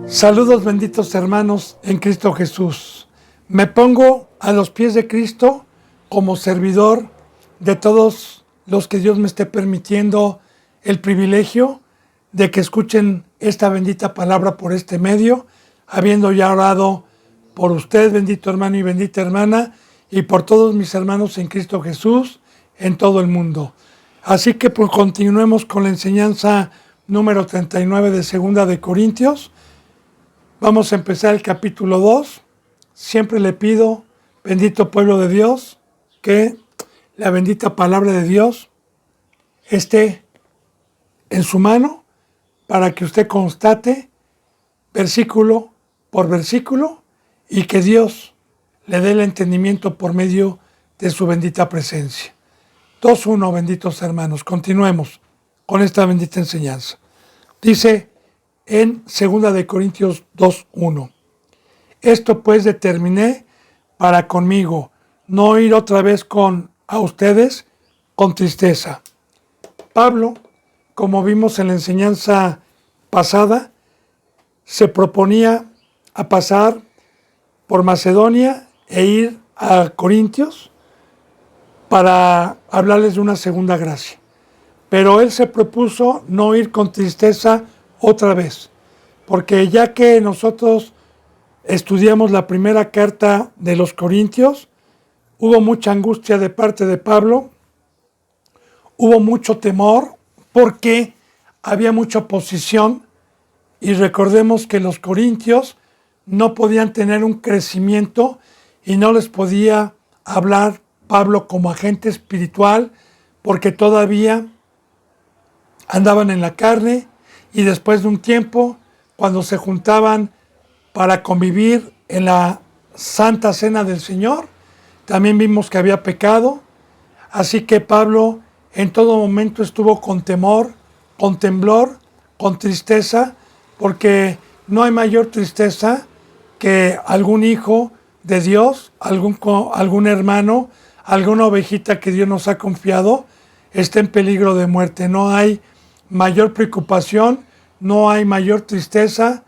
Saludos, benditos hermanos en Cristo Jesús. Me pongo a los pies de Cristo como servidor de todos los que Dios me esté permitiendo el privilegio de que escuchen esta bendita palabra por este medio, habiendo ya orado por usted, bendito hermano y bendita hermana, y por todos mis hermanos en Cristo Jesús en todo el mundo. Así que pues continuemos con la enseñanza número 39 de Segunda de Corintios. Vamos a empezar el capítulo 2. Siempre le pido, bendito pueblo de Dios, que la bendita palabra de Dios esté en su mano para que usted constate versículo por versículo y que Dios le dé el entendimiento por medio de su bendita presencia. 2:1, benditos hermanos. Continuemos con esta bendita enseñanza. Dice en 2 de Corintios 2:1: Esto pues determiné para conmigo, no ir otra vez a ustedes con tristeza. Pablo, como vimos en la enseñanza pasada, se proponía a pasar por Macedonia e ir a Corintios para hablarles de una segunda gracia. Pero él se propuso no ir con tristeza otra vez, porque ya que nosotros estudiamos la primera carta de los Corintios, hubo mucha angustia de parte de Pablo, hubo mucho temor, porque había mucha oposición, y recordemos que los corintios no podían tener un crecimiento y no les podía hablar Pablo como agente espiritual, porque todavía andaban en la carne, y después de un tiempo, cuando se juntaban para convivir en la Santa Cena del Señor, también vimos que había pecado. Así que Pablo en todo momento estuvo con temor, con temblor, con tristeza, porque no hay mayor tristeza que algún hijo de Dios, algún hermano, alguna ovejita que Dios nos ha confiado, esté en peligro de muerte. No hay mayor preocupación, no hay mayor tristeza.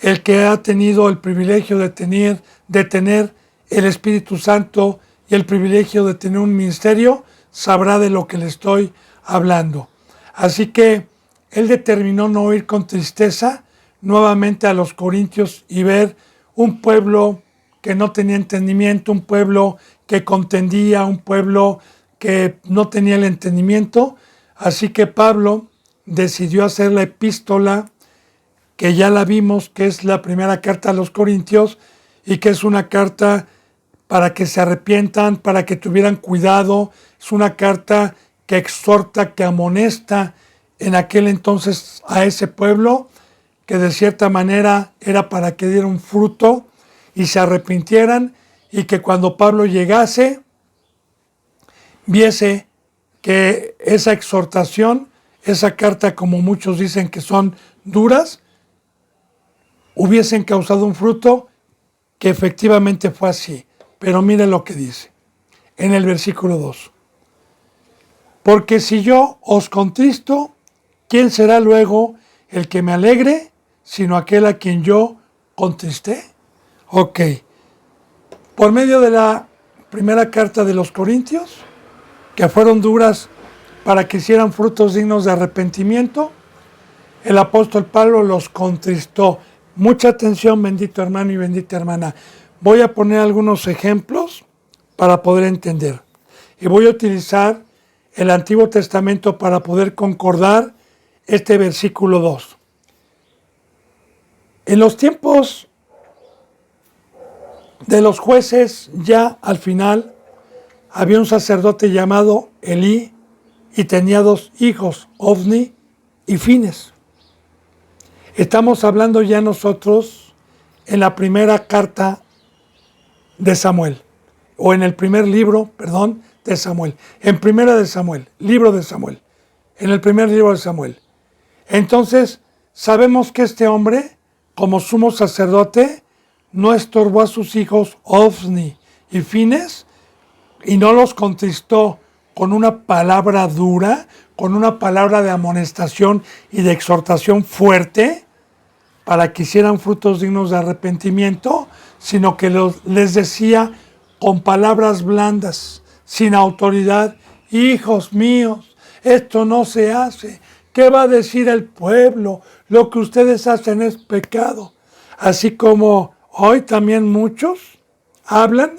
El que ha tenido el privilegio de tener el Espíritu Santo y el privilegio de tener un ministerio, sabrá de lo que le estoy hablando. Así que él determinó no ir con tristeza nuevamente a los Corintios y ver un pueblo que no tenía entendimiento, un pueblo que contendía, un pueblo que no tenía el entendimiento. Así que Pablo decidió hacer la epístola, que ya la vimos, que es la primera carta a los Corintios, y que es una carta para que se arrepientan, para que tuvieran cuidado. Es una carta que exhorta, que amonesta en aquel entonces a ese pueblo, que de cierta manera era para que dieran fruto y se arrepintieran, y que cuando Pablo llegase, viese que esa exhortación, esa carta, como muchos dicen que son duras, hubiesen causado un fruto, que efectivamente fue así. Pero mire lo que dice en el versículo 2. Porque si yo os contristo, ¿quién será luego el que me alegre, sino aquel a quien yo contristé? Ok. Por medio de la primera carta de los Corintios, que fueron duras para que hicieran frutos dignos de arrepentimiento, el apóstol Pablo los contristó. Mucha atención, bendito hermano y bendita hermana. Voy a poner algunos ejemplos para poder entender. Y voy a utilizar el Antiguo Testamento para poder concordar este versículo 2. En los tiempos de los jueces, ya al final, había un sacerdote llamado Elí y tenía 2 hijos, Ofni y Fines. Estamos hablando ya nosotros en la primera carta de Samuel, o en el primer libro, de Samuel, en primera de Samuel, libro de Samuel, en el primer libro de Samuel. Entonces, sabemos que este hombre, como sumo sacerdote, no estorbó a sus hijos Ofni y Fines, y no los contristó con una palabra dura, con una palabra de amonestación y de exhortación fuerte, para que hicieran frutos dignos de arrepentimiento, sino que les decía con palabras blandas, sin autoridad: hijos míos, esto no se hace. ¿Qué va a decir el pueblo? Lo que ustedes hacen es pecado. Así como hoy también muchos hablan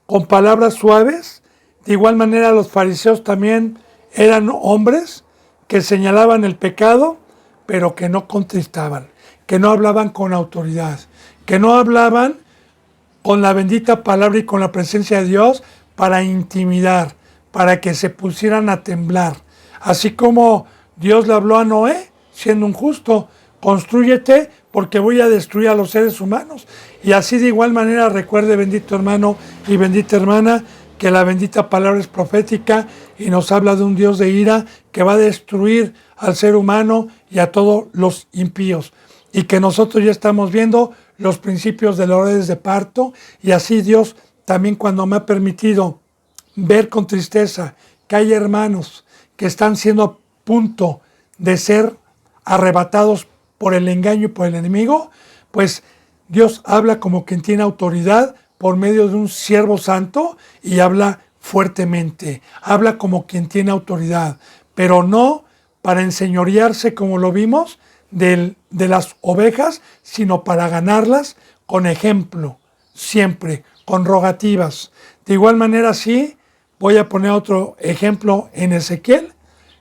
con palabras suaves, de igual manera los fariseos también eran hombres que señalaban el pecado, pero que no contristaban, que no hablaban con autoridad, que no hablaban con la bendita palabra y con la presencia de Dios para intimidar, para que se pusieran a temblar. Así como Dios le habló a Noé, siendo un justo: constrúyete porque voy a destruir a los seres humanos. Y así de igual manera recuerde, bendito hermano y bendita hermana, que la bendita palabra es profética y nos habla de un Dios de ira que va a destruir al ser humano y a todos los impíos. Y que nosotros ya estamos viendo los principios de dolores de parto, y así Dios también, cuando me ha permitido ver con tristeza que hay hermanos que están siendo a punto de ser arrebatados por el engaño y por el enemigo, pues Dios habla como quien tiene autoridad por medio de un siervo santo y habla fuertemente, habla como quien tiene autoridad, pero no para enseñorearse, como lo vimos, de las ovejas, sino para ganarlas con ejemplo, siempre, con rogativas. De igual manera, sí, voy a poner otro ejemplo en Ezequiel,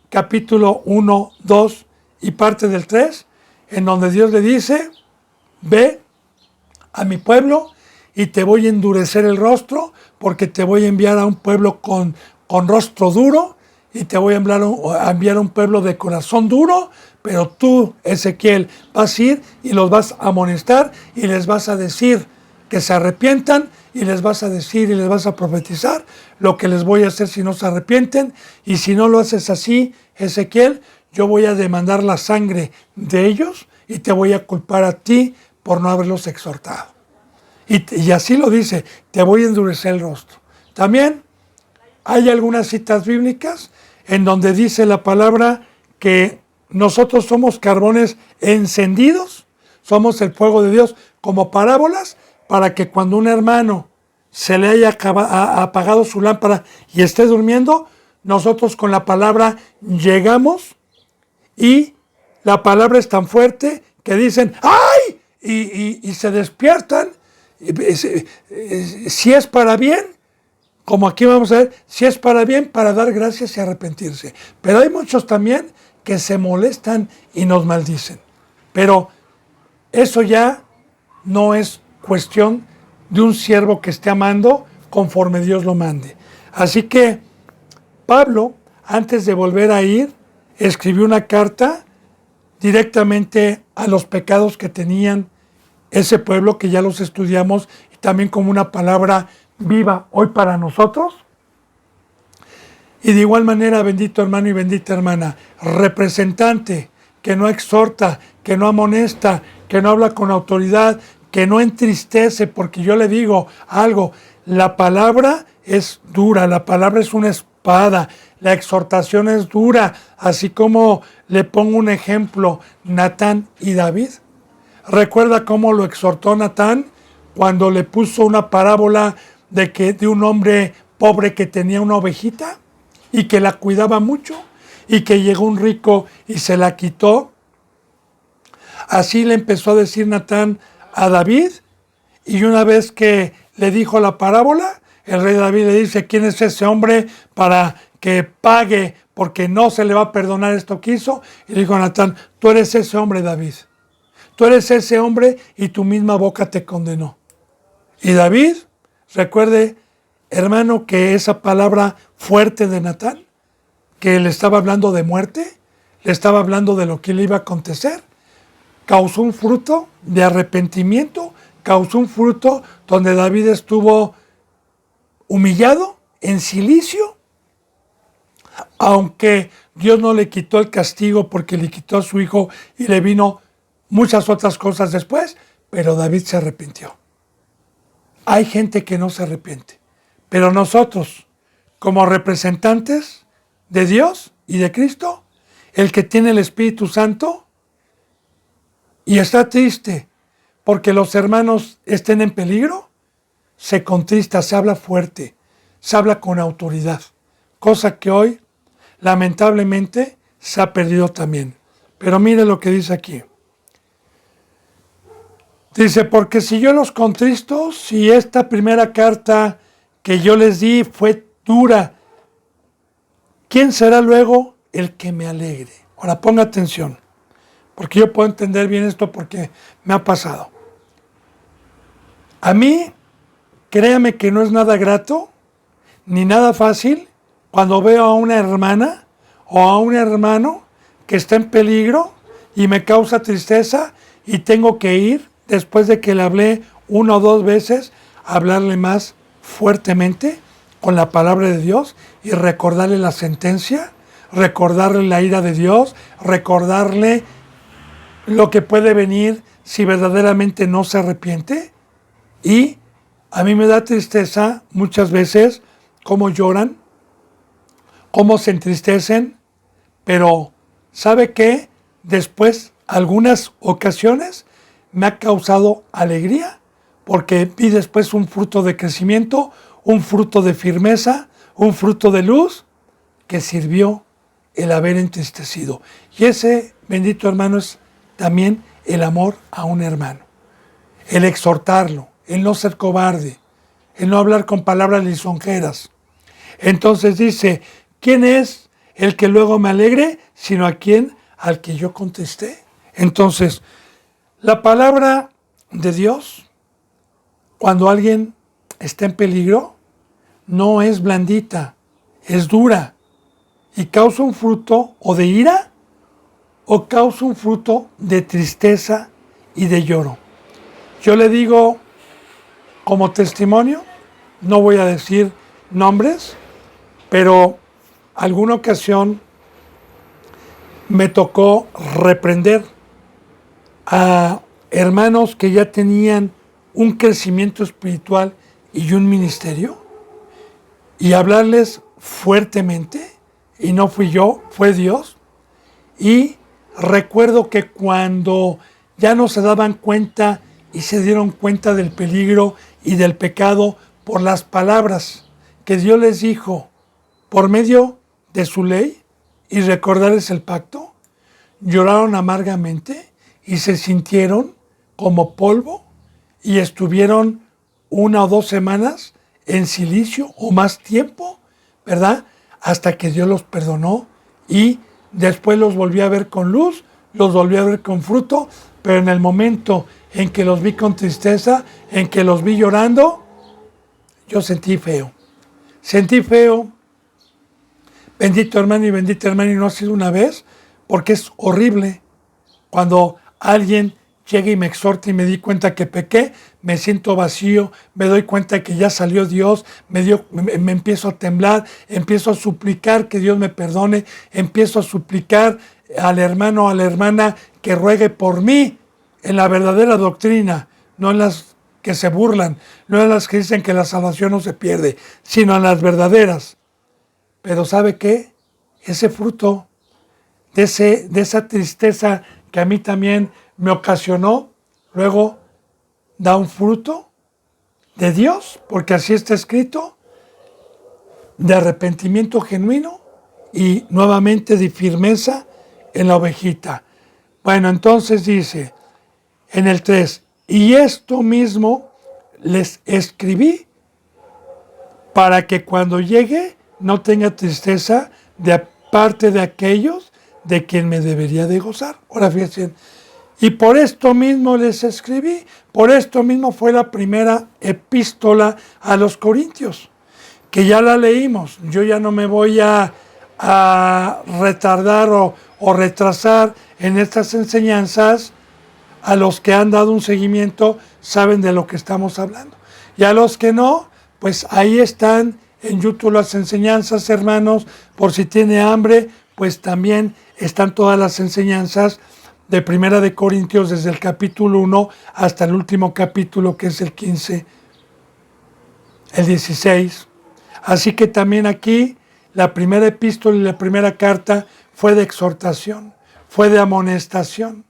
capítulo 1, 2 y parte del 3, en donde Dios le dice: ve a mi pueblo y te voy a endurecer el rostro, porque te voy a enviar a un pueblo con rostro duro, y te voy a enviar a un pueblo de corazón duro, pero tú, Ezequiel, vas a ir y los vas a amonestar y les vas a decir que se arrepientan, y les vas a decir y les vas a profetizar lo que les voy a hacer si no se arrepienten. Y si no lo haces así, Ezequiel, yo voy a demandar la sangre de ellos y te voy a culpar a ti por no haberlos exhortado. Y así lo dice: te voy a endurecer el rostro. También hay algunas citas bíblicas en donde dice la palabra que nosotros somos carbones encendidos, somos el fuego de Dios, como parábolas, para que cuando un hermano se le haya apagado su lámpara y esté durmiendo, nosotros con la palabra llegamos, y la palabra es tan fuerte que dicen ¡ay! Y se despiertan. Si es para bien, como aquí vamos a ver, si es para bien, para dar gracias y arrepentirse. Pero hay muchos también que se molestan y nos maldicen. Pero eso ya no es cuestión de un siervo que esté amando conforme Dios lo mande. Así que Pablo, antes de volver a ir, escribió una carta directamente a los pecados que tenían ese pueblo, que ya los estudiamos, y también como una palabra viva hoy para nosotros. Y de igual manera, bendito hermano y bendita hermana, representante que no exhorta, que no amonesta, que no habla con autoridad, que no entristece, porque yo le digo algo: la palabra es dura, la palabra es una espada, la exhortación es dura, así como le pongo un ejemplo: Natán y David. ¿Recuerda cómo lo exhortó Natán cuando le puso una parábola de un hombre pobre que tenía una ovejita y que la cuidaba mucho, y que llegó un rico y se la quitó? Así le empezó a decir Natán a David, y una vez que le dijo la parábola, el rey David le dice: ¿quién es ese hombre para que pague, porque no se le va a perdonar esto que hizo? Y dijo Natán: tú eres ese hombre, David. Tú eres ese hombre, y tu misma boca te condenó. Y David, recuerde, hermano, que esa palabra fuerte de Natán, que le estaba hablando de muerte, le estaba hablando de lo que le iba a acontecer, causó un fruto de arrepentimiento, causó un fruto donde David estuvo humillado, en silicio, aunque Dios no le quitó el castigo, porque le quitó a su hijo y le vino muchas otras cosas después, pero David se arrepintió. Hay gente que no se arrepiente, pero nosotros, como representantes de Dios y de Cristo, el que tiene el Espíritu Santo y está triste porque los hermanos estén en peligro, se contrista, se habla fuerte, se habla con autoridad, cosa que hoy lamentablemente se ha perdido también. Pero mire lo que dice aquí. Dice, porque si yo los contristo, si esta primera carta que yo les di fue dura, ¿quién será luego el que me alegre? Ahora ponga atención, porque yo puedo entender bien esto porque me ha pasado. A mí, créame que no es nada grato, ni nada fácil, cuando veo a una hermana o a un hermano que está en peligro y me causa tristeza y tengo que ir, después de que le hablé una o dos veces, a hablarle más fuertemente con la palabra de Dios y recordarle la sentencia, recordarle la ira de Dios, recordarle lo que puede venir si verdaderamente no se arrepiente. Y a mí me da tristeza muchas veces cómo lloran, cómo se entristecen, pero ¿sabe qué? Después, algunas ocasiones, me ha causado alegría, porque vi después un fruto de crecimiento, un fruto de firmeza, un fruto de luz, que sirvió el haber entristecido. Y ese, bendito hermano, es también el amor a un hermano. El exhortarlo, el no ser cobarde, el no hablar con palabras lisonjeras. Entonces dice, ¿quién es el que luego me alegre, sino a quien al que yo contesté? Entonces, la palabra de Dios, cuando alguien está en peligro, no es blandita, es dura y causa un fruto o de ira o causa un fruto de tristeza y de lloro. Yo le digo como testimonio, no voy a decir nombres, pero alguna ocasión me tocó reprender a hermanos que ya tenían un crecimiento espiritual y un ministerio y hablarles fuertemente, y no fui yo, fue Dios. Y recuerdo que cuando ya no se daban cuenta y se dieron cuenta del peligro y del pecado por las palabras que Dios les dijo por medio de su ley y recordarles el pacto, lloraron amargamente y se sintieron como polvo y estuvieron 1 o 2 semanas en silicio o más tiempo, ¿verdad? Hasta que Dios los perdonó y después los volví a ver con luz, los volví a ver con fruto, pero en el momento en que los vi con tristeza, en que los vi llorando, yo sentí feo. Sentí feo, bendito hermano y bendita hermana, y no ha sido una vez, porque es horrible cuando alguien llega y me exhorta y me di cuenta que pequé, me siento vacío, me doy cuenta que ya salió Dios, me empiezo a temblar, empiezo a suplicar que Dios me perdone, empiezo a suplicar al hermano o a la hermana que ruegue por mí en la verdadera doctrina, no en las que se burlan, no en las que dicen que la salvación no se pierde, sino en las verdaderas. Pero ¿sabe qué? Ese fruto de esa tristeza que a mí también me ocasionó, luego da un fruto de Dios, porque así está escrito, de arrepentimiento genuino y nuevamente de firmeza en la ovejita. Bueno, entonces dice en el 3, y esto mismo les escribí para que cuando llegue no tenga tristeza de parte de aquellos de quien me debería de gozar. Ahora fíjense, y por esto mismo les escribí, por esto mismo fue la primera epístola a los Corintios, que ya la leímos. Yo ya no me voy a retardar o retrasar en estas enseñanzas. A los que han dado un seguimiento saben de lo que estamos hablando. Y a los que no, pues ahí están en YouTube las enseñanzas, hermanos. Por si tiene hambre, pues también están todas las enseñanzas de Primera de Corintios, desde el capítulo 1 hasta el último capítulo, que es el 15, el 16. Así que también aquí la primera epístola y la primera carta fue de exhortación, fue de amonestación.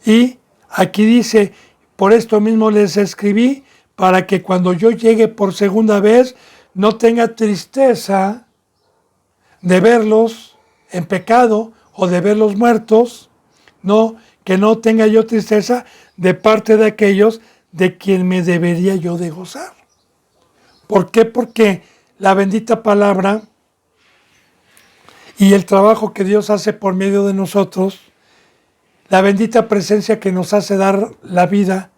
Y Aquí dice, por esto mismo les escribí, para que cuando yo llegue por segunda vez, no tenga tristeza de verlos en pecado o de verlos muertos, no, que no tenga yo tristeza de parte de aquellos de quien me debería yo de gozar. ¿Por qué? Porque la bendita palabra y el trabajo que Dios hace por medio de nosotros, la bendita presencia que nos hace dar la vida,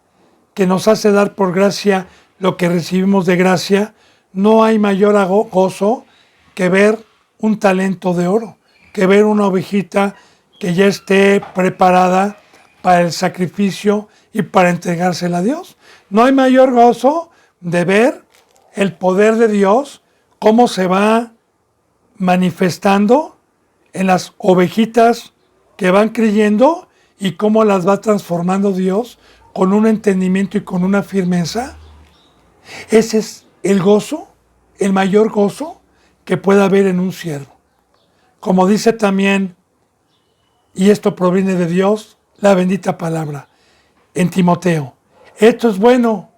que nos hace dar por gracia lo que recibimos de gracia, no hay mayor gozo que ver un talento de oro, que ver una ovejita que ya esté preparada para el sacrificio y para entregársela a Dios. No hay mayor gozo de ver el poder de Dios, cómo se va manifestando en las ovejitas que van creyendo y cómo las va transformando Dios con un entendimiento y con una firmeza. Ese es el gozo, el mayor gozo que pueda haber en un siervo. Como dice también, y esto proviene de Dios, la bendita palabra en Timoteo. Esto es bueno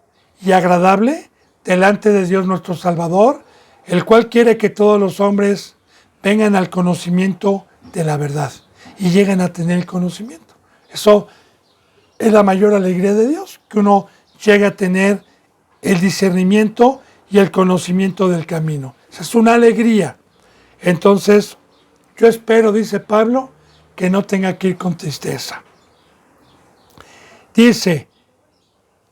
y agradable delante de Dios nuestro Salvador, el cual quiere que todos los hombres vengan al conocimiento de la verdad y lleguen a tener el conocimiento. Eso es la mayor alegría de Dios, que uno llegue a tener el discernimiento y el conocimiento del camino. Esa es una alegría. Entonces, yo espero, dice Pablo, que no tenga que ir con tristeza. Dice,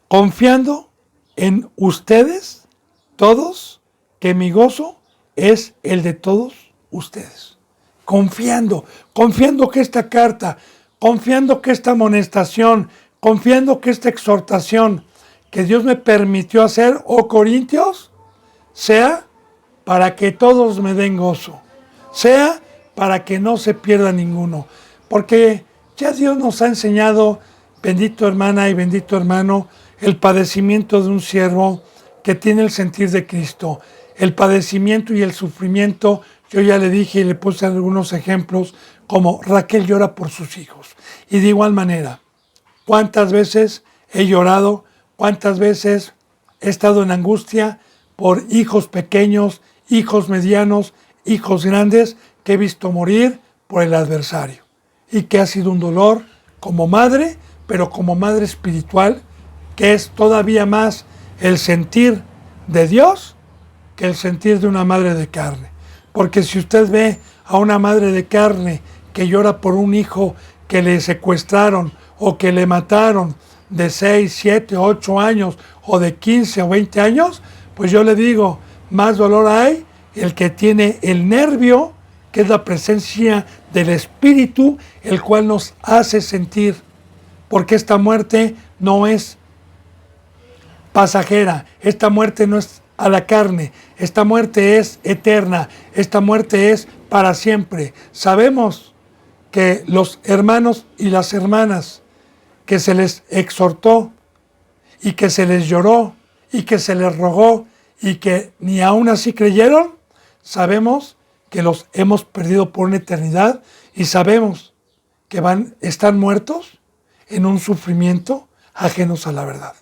confiando en ustedes, todos, que mi gozo es el de todos ustedes. Confiando que esta carta, confiando que esta amonestación, confiando que esta exhortación que Dios me permitió hacer, oh Corintios, sea para que todos me den gozo, sea para que no se pierda ninguno, porque ya Dios nos ha enseñado, bendito hermana y bendito hermano, el padecimiento de un siervo que tiene el sentir de Cristo, el padecimiento y el sufrimiento. Yo ya le dije y le puse algunos ejemplos, como Raquel llora por sus hijos, y de igual manera, ¿cuántas veces he llorado? ¿Cuántas veces he estado en angustia por hijos pequeños, hijos medianos, hijos grandes que he visto morir por el adversario? Y que ha sido un dolor como madre, pero como madre espiritual, que es todavía más el sentir de Dios que el sentir de una madre de carne. Porque si usted ve a una madre de carne que llora por un hijo que le secuestraron o que le mataron, de 6, 7, 8 años o de 15 o 20 años, pues yo le digo, más dolor hay el que tiene el nervio, que es la presencia del Espíritu, el cual nos hace sentir, porque esta muerte no es pasajera, esta muerte no es a la carne, esta muerte es eterna, esta muerte es para siempre. Sabemos que los hermanos y las hermanas que se les exhortó y que se les lloró y que se les rogó y que ni aún así creyeron, sabemos que los hemos perdido por una eternidad y sabemos que están muertos en un sufrimiento ajenos a la verdad.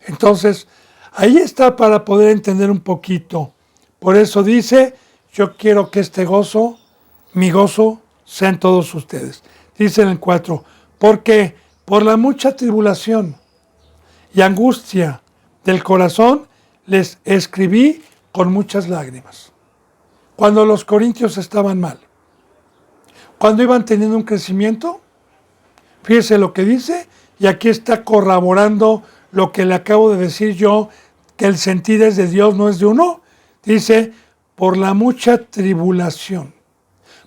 Entonces, ahí está para poder entender un poquito. Por eso dice, yo quiero que este gozo, mi gozo, sean todos ustedes. Dice en el 4, porque por la mucha tribulación y angustia del corazón les escribí con muchas lágrimas. Cuando los corintios estaban mal, cuando iban teniendo un crecimiento, fíjese lo que dice, y aquí está corroborando lo que le acabo de decir yo, que el sentir es de Dios, no es de uno. Dice, por la mucha tribulación.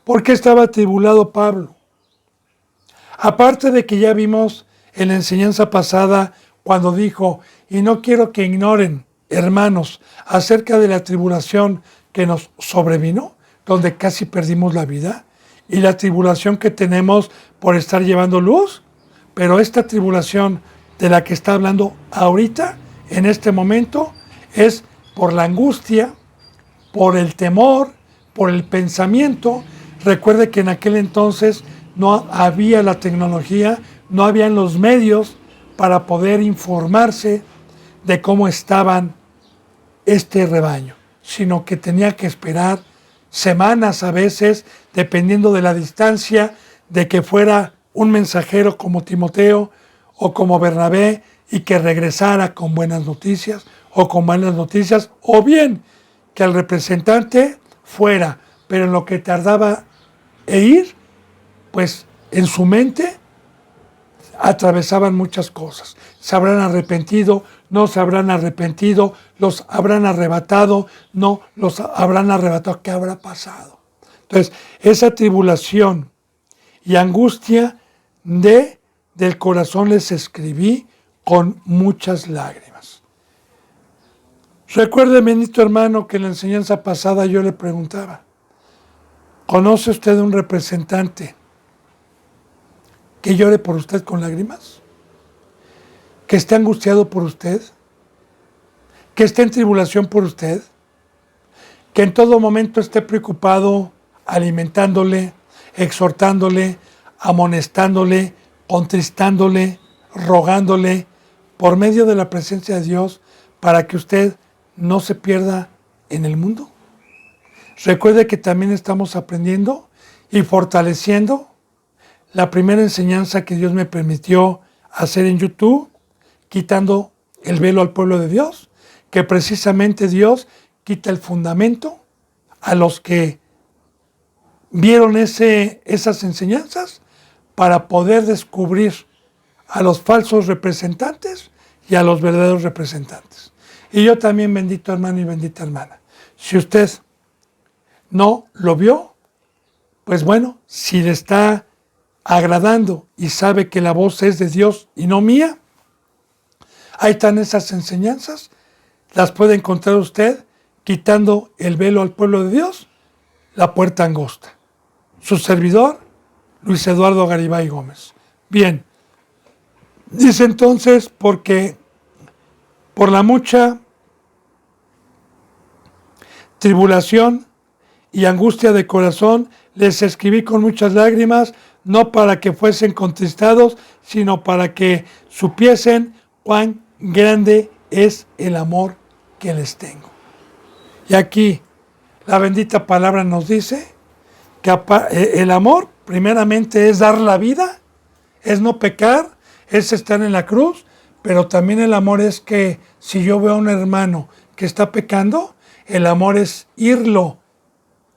¿Por qué estaba tribulado Pablo? Aparte de que ya vimos en la enseñanza pasada cuando dijo, y no quiero que ignoren, hermanos, acerca de la tribulación que nos sobrevino, donde casi perdimos la vida, y la tribulación que tenemos por estar llevando luz, pero esta tribulación de la que está hablando ahorita, en este momento, es por la angustia, por el temor, por el pensamiento. Recuerde que en aquel entonces no había la tecnología, no habían los medios para poder informarse de cómo estaban este rebaño, sino que tenía que esperar semanas a veces, dependiendo de la distancia, de que fuera un mensajero como Timoteo o como Bernabé y que regresara con buenas noticias o con malas noticias, o bien que el representante fuera, pero en lo que tardaba en ir, pues en su mente atravesaban muchas cosas. Se habrán arrepentido, no se habrán arrepentido, los habrán arrebatado, no los habrán arrebatado. ¿Qué habrá pasado? Entonces, esa tribulación y angustia del corazón les escribí con muchas lágrimas. Recuerde, bendito hermano, que en la enseñanza pasada yo le preguntaba, ¿conoce usted un representante que llore por usted con lágrimas? ¿Que esté angustiado por usted? ¿Que esté en tribulación por usted? ¿Que en todo momento esté preocupado, alimentándole, exhortándole, amonestándole, contristándole, rogándole por medio de la presencia de Dios para que usted no se pierda en el mundo? Recuerde que también estamos aprendiendo y fortaleciendo la primera enseñanza que Dios me permitió hacer en YouTube, quitando el velo al pueblo de Dios, que precisamente Dios quita el fundamento a los que vieron esas enseñanzas para poder descubrir a los falsos representantes y a los verdaderos representantes. Y yo también, bendito hermano y bendita hermana, si usted no lo vio, pues bueno, si le está agradando y sabe que la voz es de Dios y no mía, ahí están esas enseñanzas, las puede encontrar usted quitando el velo al pueblo de Dios, la puerta angosta. Su servidor, Luis Eduardo Garibay Gómez. Bien, dice entonces, porque por la mucha tribulación y angustia de corazón les escribí con muchas lágrimas, no para que fuesen contristados, sino para que supiesen cuán grande es el amor que les tengo. Y aquí la bendita palabra nos dice que el amor primeramente es dar la vida, es no pecar, es estar en la cruz, pero también el amor es que si yo veo a un hermano que está pecando, el amor es irlo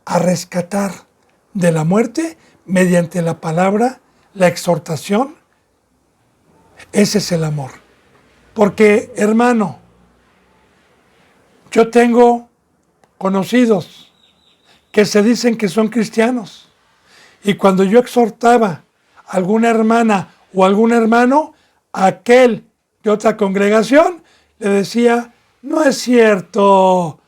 a rescatar de la muerte mediante la palabra, la exhortación. Ese es el amor. Porque, hermano, yo tengo conocidos que se dicen que son cristianos, y cuando yo exhortaba a alguna hermana o algún hermano, aquel de otra congregación le decía, no es cierto,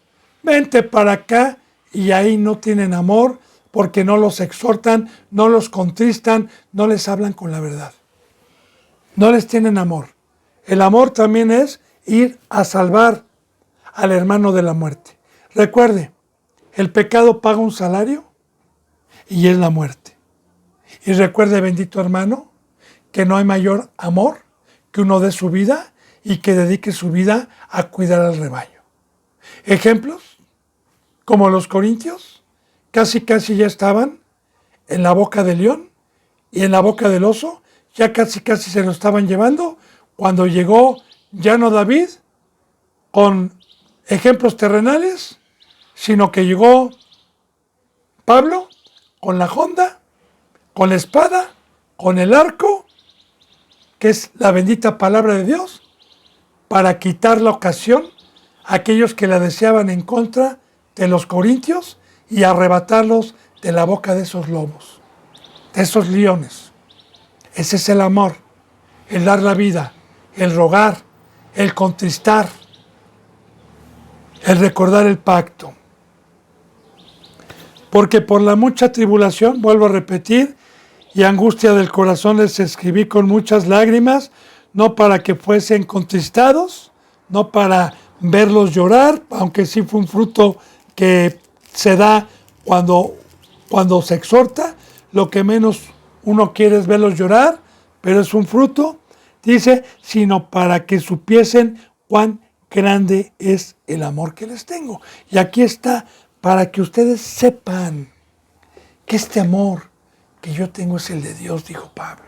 vente para acá, y ahí no tienen amor porque no los exhortan, no los contristan, no les hablan con la verdad. No les tienen amor. El amor también es ir a salvar al hermano de la muerte. Recuerde, el pecado paga un salario y es la muerte. Y recuerde, bendito hermano, que no hay mayor amor que uno dé su vida y que dedique su vida a cuidar al rebaño. Ejemplos, como los corintios, casi ya estaban en la boca del león y en la boca del oso, ya casi se lo estaban llevando, cuando llegó ya no David con ejemplos terrenales, sino que llegó Pablo con la honda, con la espada, con el arco, que es la bendita palabra de Dios, para quitar la ocasión a aquellos que la deseaban en contra de los corintios y arrebatarlos de la boca de esos lobos, de esos leones. Ese es el amor, el dar la vida, el rogar, el contristar, el recordar el pacto. Porque por la mucha tribulación, vuelvo a repetir, y angustia del corazón les escribí con muchas lágrimas, no para que fuesen contristados, no para verlos llorar, aunque sí fue un fruto que se da cuando se exhorta. Lo que menos uno quiere es verlos llorar, pero es un fruto, Dice, sino para que supiesen cuán grande es el amor que les tengo. Y aquí está, para que ustedes sepan que este amor que yo tengo es el de Dios, dijo Pablo.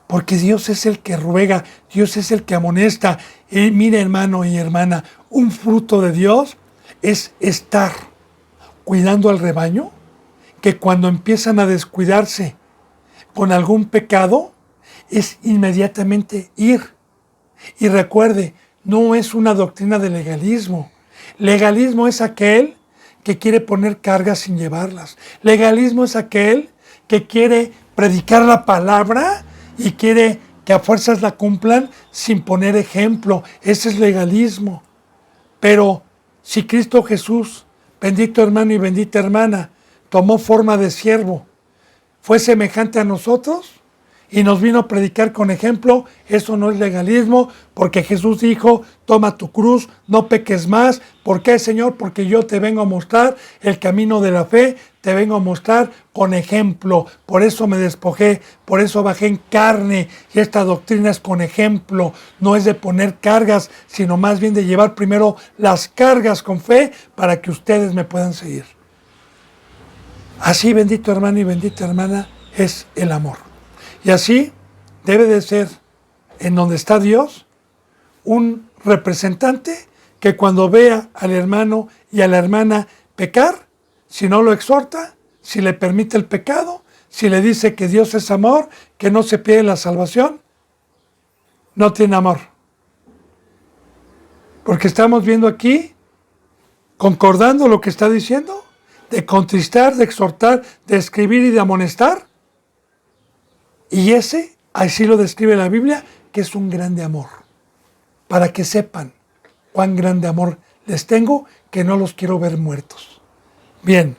Porque Dios es el que ruega, Dios es el que amonesta. Y mire, hermano y hermana, un fruto de Dios es estar cuidando al rebaño, que cuando empiezan a descuidarse con algún pecado, es inmediatamente ir. Y recuerde, no es una doctrina de legalismo. Legalismo es aquel que quiere poner cargas sin llevarlas. Legalismo es aquel que quiere predicar la palabra y quiere que a fuerzas la cumplan sin poner ejemplo. Ese es legalismo. Pero si Cristo Jesús, bendito hermano y bendita hermana, tomó forma de siervo, fue semejante a nosotros y nos vino a predicar con ejemplo, eso no es legalismo, porque Jesús dijo, toma tu cruz, no peques más. ¿Por qué, Señor? Porque yo te vengo a mostrar el camino de la fe, te vengo a mostrar con ejemplo. Por eso me despojé, por eso bajé en carne. Y esta doctrina es con ejemplo, no es de poner cargas, sino más bien de llevar primero las cargas con fe para que ustedes me puedan seguir. Así, bendito hermano y bendita hermana, es el amor. Y así debe de ser, en donde está Dios, un representante que cuando vea al hermano y a la hermana pecar, si no lo exhorta, si le permite el pecado, si le dice que Dios es amor, que no se pierde la salvación, no tiene amor. Porque estamos viendo aquí, concordando lo que está diciendo, de contristar, de exhortar, de escribir y de amonestar. Y ese, así lo describe la Biblia, que es un grande amor. Para que sepan cuán grande amor les tengo, que no los quiero ver muertos. Bien,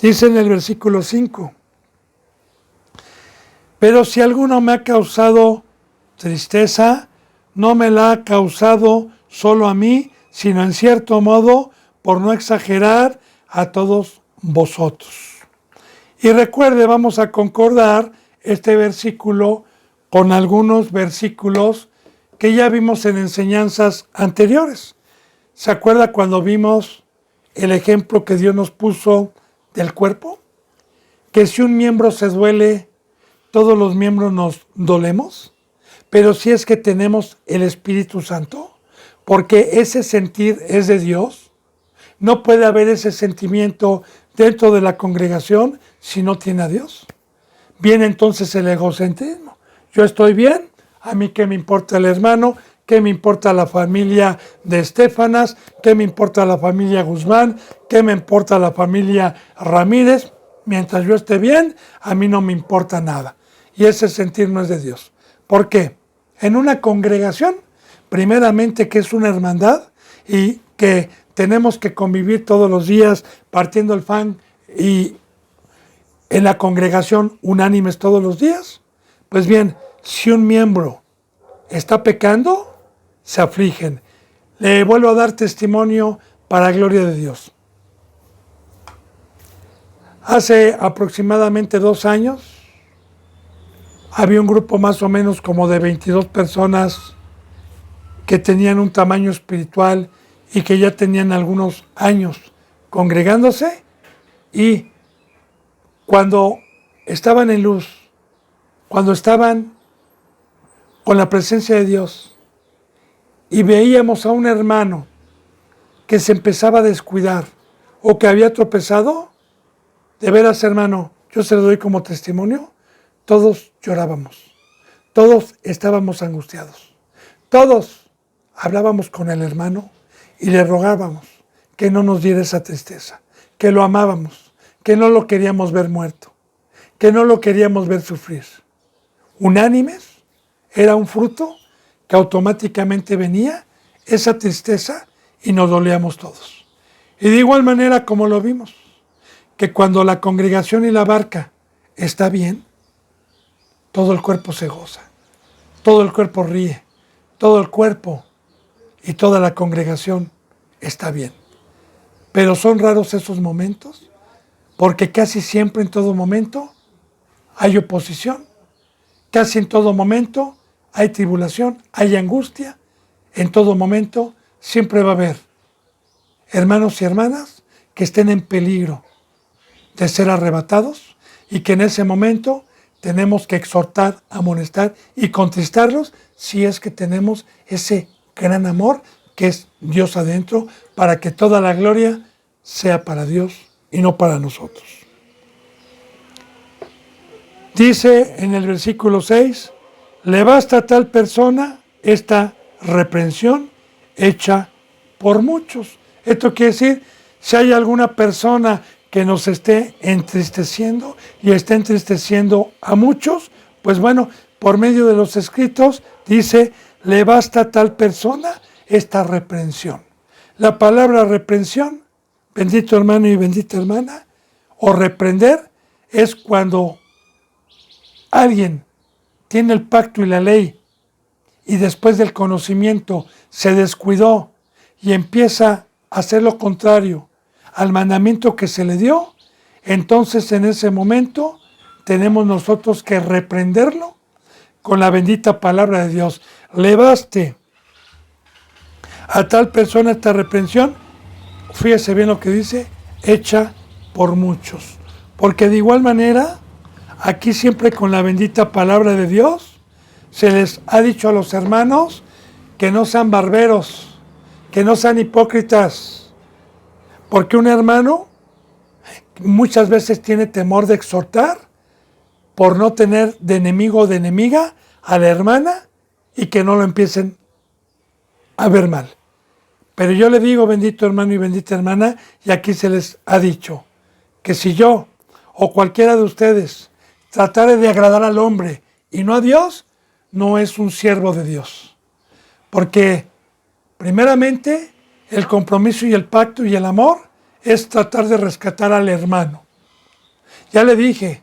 dice en el versículo 5, pero si alguno me ha causado tristeza, no me la ha causado solo a mí, sino en cierto modo, por no exagerar, a todos vosotros. Y recuerde, vamos a concordar este versículo con algunos versículos que ya vimos en enseñanzas anteriores. ¿Se acuerda cuando vimos el ejemplo que Dios nos puso del cuerpo? Que si un miembro se duele, todos los miembros nos dolemos, pero si es que tenemos el Espíritu Santo, porque ese sentir es de Dios, no puede haber ese sentimiento dentro de la congregación si no tiene a Dios. Viene entonces el egocentrismo. Yo estoy bien, a mí qué me importa el hermano, qué me importa la familia de Estefanas, qué me importa la familia Guzmán, qué me importa la familia Ramírez. Mientras yo esté bien, a mí no me importa nada. Y ese sentir no es de Dios. ¿Por qué? En una congregación, primeramente que es una hermandad y que tenemos que convivir todos los días partiendo el pan y en la congregación unánimes todos los días. Pues bien, si un miembro está pecando, se afligen. Le vuelvo a dar testimonio para gloria de Dios. Hace aproximadamente 2 años, había un grupo más o menos como de 22 personas que tenían un tamaño espiritual y que ya tenían algunos años congregándose, y cuando estaban en luz, cuando estaban con la presencia de Dios y veíamos a un hermano que se empezaba a descuidar o que había tropezado, de veras, hermano, yo se lo doy como testimonio, todos llorábamos, todos estábamos angustiados, todos hablábamos con el hermano y le rogábamos que no nos diera esa tristeza, que lo amábamos, que no lo queríamos ver muerto, que no lo queríamos ver sufrir. Unánimes, era un fruto que automáticamente venía esa tristeza y nos dolíamos todos. Y de igual manera como lo vimos, que cuando la congregación y la barca está bien, todo el cuerpo se goza, todo el cuerpo ríe, todo el cuerpo y toda la congregación está bien. Pero son raros esos momentos, porque casi siempre en todo momento hay oposición, casi en todo momento hay tribulación, hay angustia, en todo momento siempre va a haber hermanos y hermanas que estén en peligro de ser arrebatados y que en ese momento tenemos que exhortar, amonestar y contristarlos si es que tenemos ese gran amor que es Dios adentro, para que toda la gloria sea para Dios y no para nosotros. Dice en el versículo 6, le basta a tal persona esta reprensión hecha por muchos. Esto quiere decir, si hay alguna persona que nos esté entristeciendo y está entristeciendo a muchos, pues bueno, por medio de los escritos dice, le basta a tal persona esta reprensión. La palabra reprensión, bendito hermano y bendita hermana, o reprender, es cuando alguien tiene el pacto y la ley y después del conocimiento se descuidó y empieza a hacer lo contrario al mandamiento que se le dio, entonces en ese momento tenemos nosotros que reprenderlo con la bendita palabra de Dios. Le baste a tal persona esta reprensión, fíjese bien lo que dice, hecha por muchos. Porque de igual manera, aquí siempre con la bendita palabra de Dios, se les ha dicho a los hermanos que no sean barberos, que no sean hipócritas, porque un hermano muchas veces tiene temor de exhortar por no tener de enemigo o de enemiga a la hermana y que no lo empiecen a ver mal. Pero yo le digo, bendito hermano y bendita hermana, y aquí se les ha dicho, que si yo o cualquiera de ustedes tratare de agradar al hombre y no a Dios, no es un siervo de Dios. Porque primeramente el compromiso y el pacto y el amor es tratar de rescatar al hermano. Ya le dije,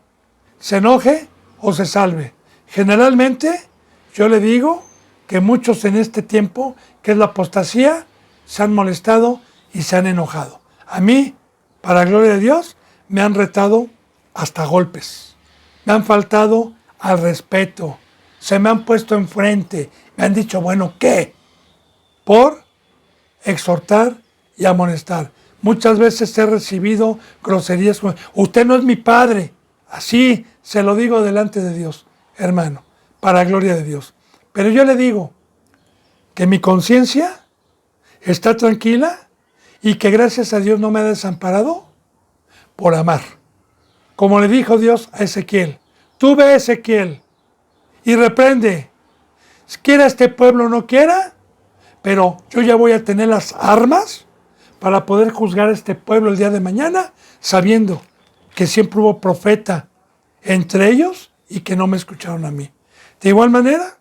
se enoje o se salve. Generalmente yo le digo que muchos en este tiempo, que es la apostasía, se han molestado y se han enojado. A mí, para gloria de Dios, me han retado hasta golpes. Me han faltado al respeto. Se me han puesto enfrente. Me han dicho, bueno, ¿qué? Por exhortar y amonestar. Muchas veces he recibido groserías como, usted no es mi padre. Así se lo digo delante de Dios, hermano, para gloria de Dios. Pero yo le digo que mi conciencia está tranquila y que gracias a Dios no me ha desamparado por amar. Como le dijo Dios a Ezequiel, tú ve, Ezequiel, y reprende. Quiera este pueblo o no quiera, pero yo ya voy a tener las armas para poder juzgar a este pueblo el día de mañana, sabiendo que siempre hubo profeta entre ellos y que no me escucharon a mí. De igual manera,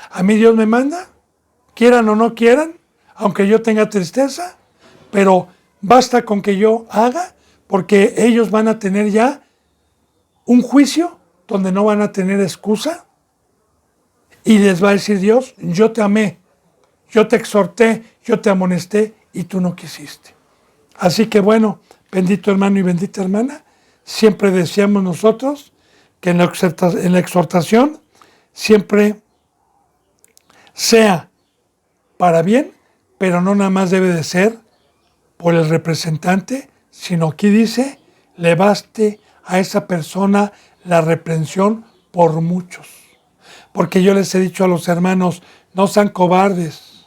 a mí Dios me manda, quieran o no quieran, aunque yo tenga tristeza, pero basta con que yo haga, porque ellos van a tener ya un juicio donde no van a tener excusa y les va a decir Dios, yo te amé, yo te exhorté, yo te amonesté y tú no quisiste. Así que bueno, bendito hermano y bendita hermana, siempre deseamos nosotros que en la exhortación siempre sea para bien, pero no nada más debe de ser por el representante, sino aquí dice, le baste a esa persona la reprensión por muchos. Porque yo les he dicho a los hermanos, no sean cobardes.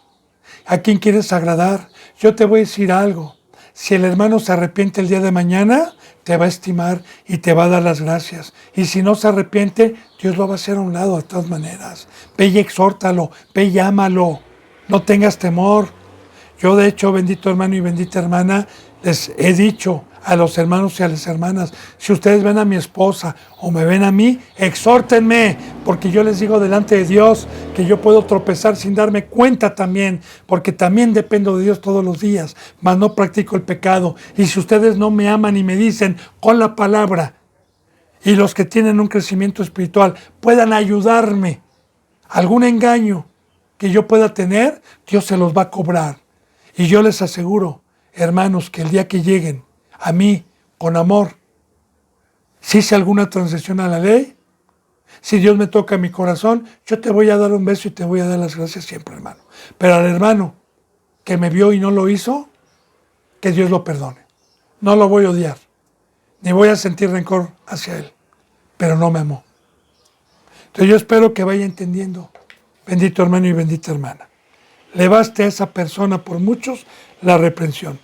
¿A quién quieres agradar? Yo te voy a decir algo. Si el hermano se arrepiente el día de mañana, te va a estimar y te va a dar las gracias. Y si no se arrepiente, Dios lo va a hacer a un lado de todas maneras. Ve y exhórtalo, ve y ámalo. No tengas temor. Yo de hecho, bendito hermano y bendita hermana, les he dicho a los hermanos y a las hermanas, si ustedes ven a mi esposa o me ven a mí, exhórtenme, porque yo les digo delante de Dios que yo puedo tropezar sin darme cuenta también, porque también dependo de Dios todos los días, mas no practico el pecado. Y si ustedes no me aman y me dicen con la palabra, y los que tienen un crecimiento espiritual puedan ayudarme, algún engaño que yo pueda tener, Dios se los va a cobrar. Y yo les aseguro, hermanos, que el día que lleguen a mí con amor, si hice alguna transgresión a la ley, Si Dios me toca mi corazón, yo te voy a dar un beso y te voy a dar las gracias siempre, hermano. Pero al hermano que me vio y no lo hizo, que Dios lo perdone. No lo voy a odiar, ni voy a sentir rencor hacia él, pero no me amó. Entonces yo espero que vaya entendiendo, bendito hermano y bendita hermana. Le baste a esa persona por muchos la reprensión.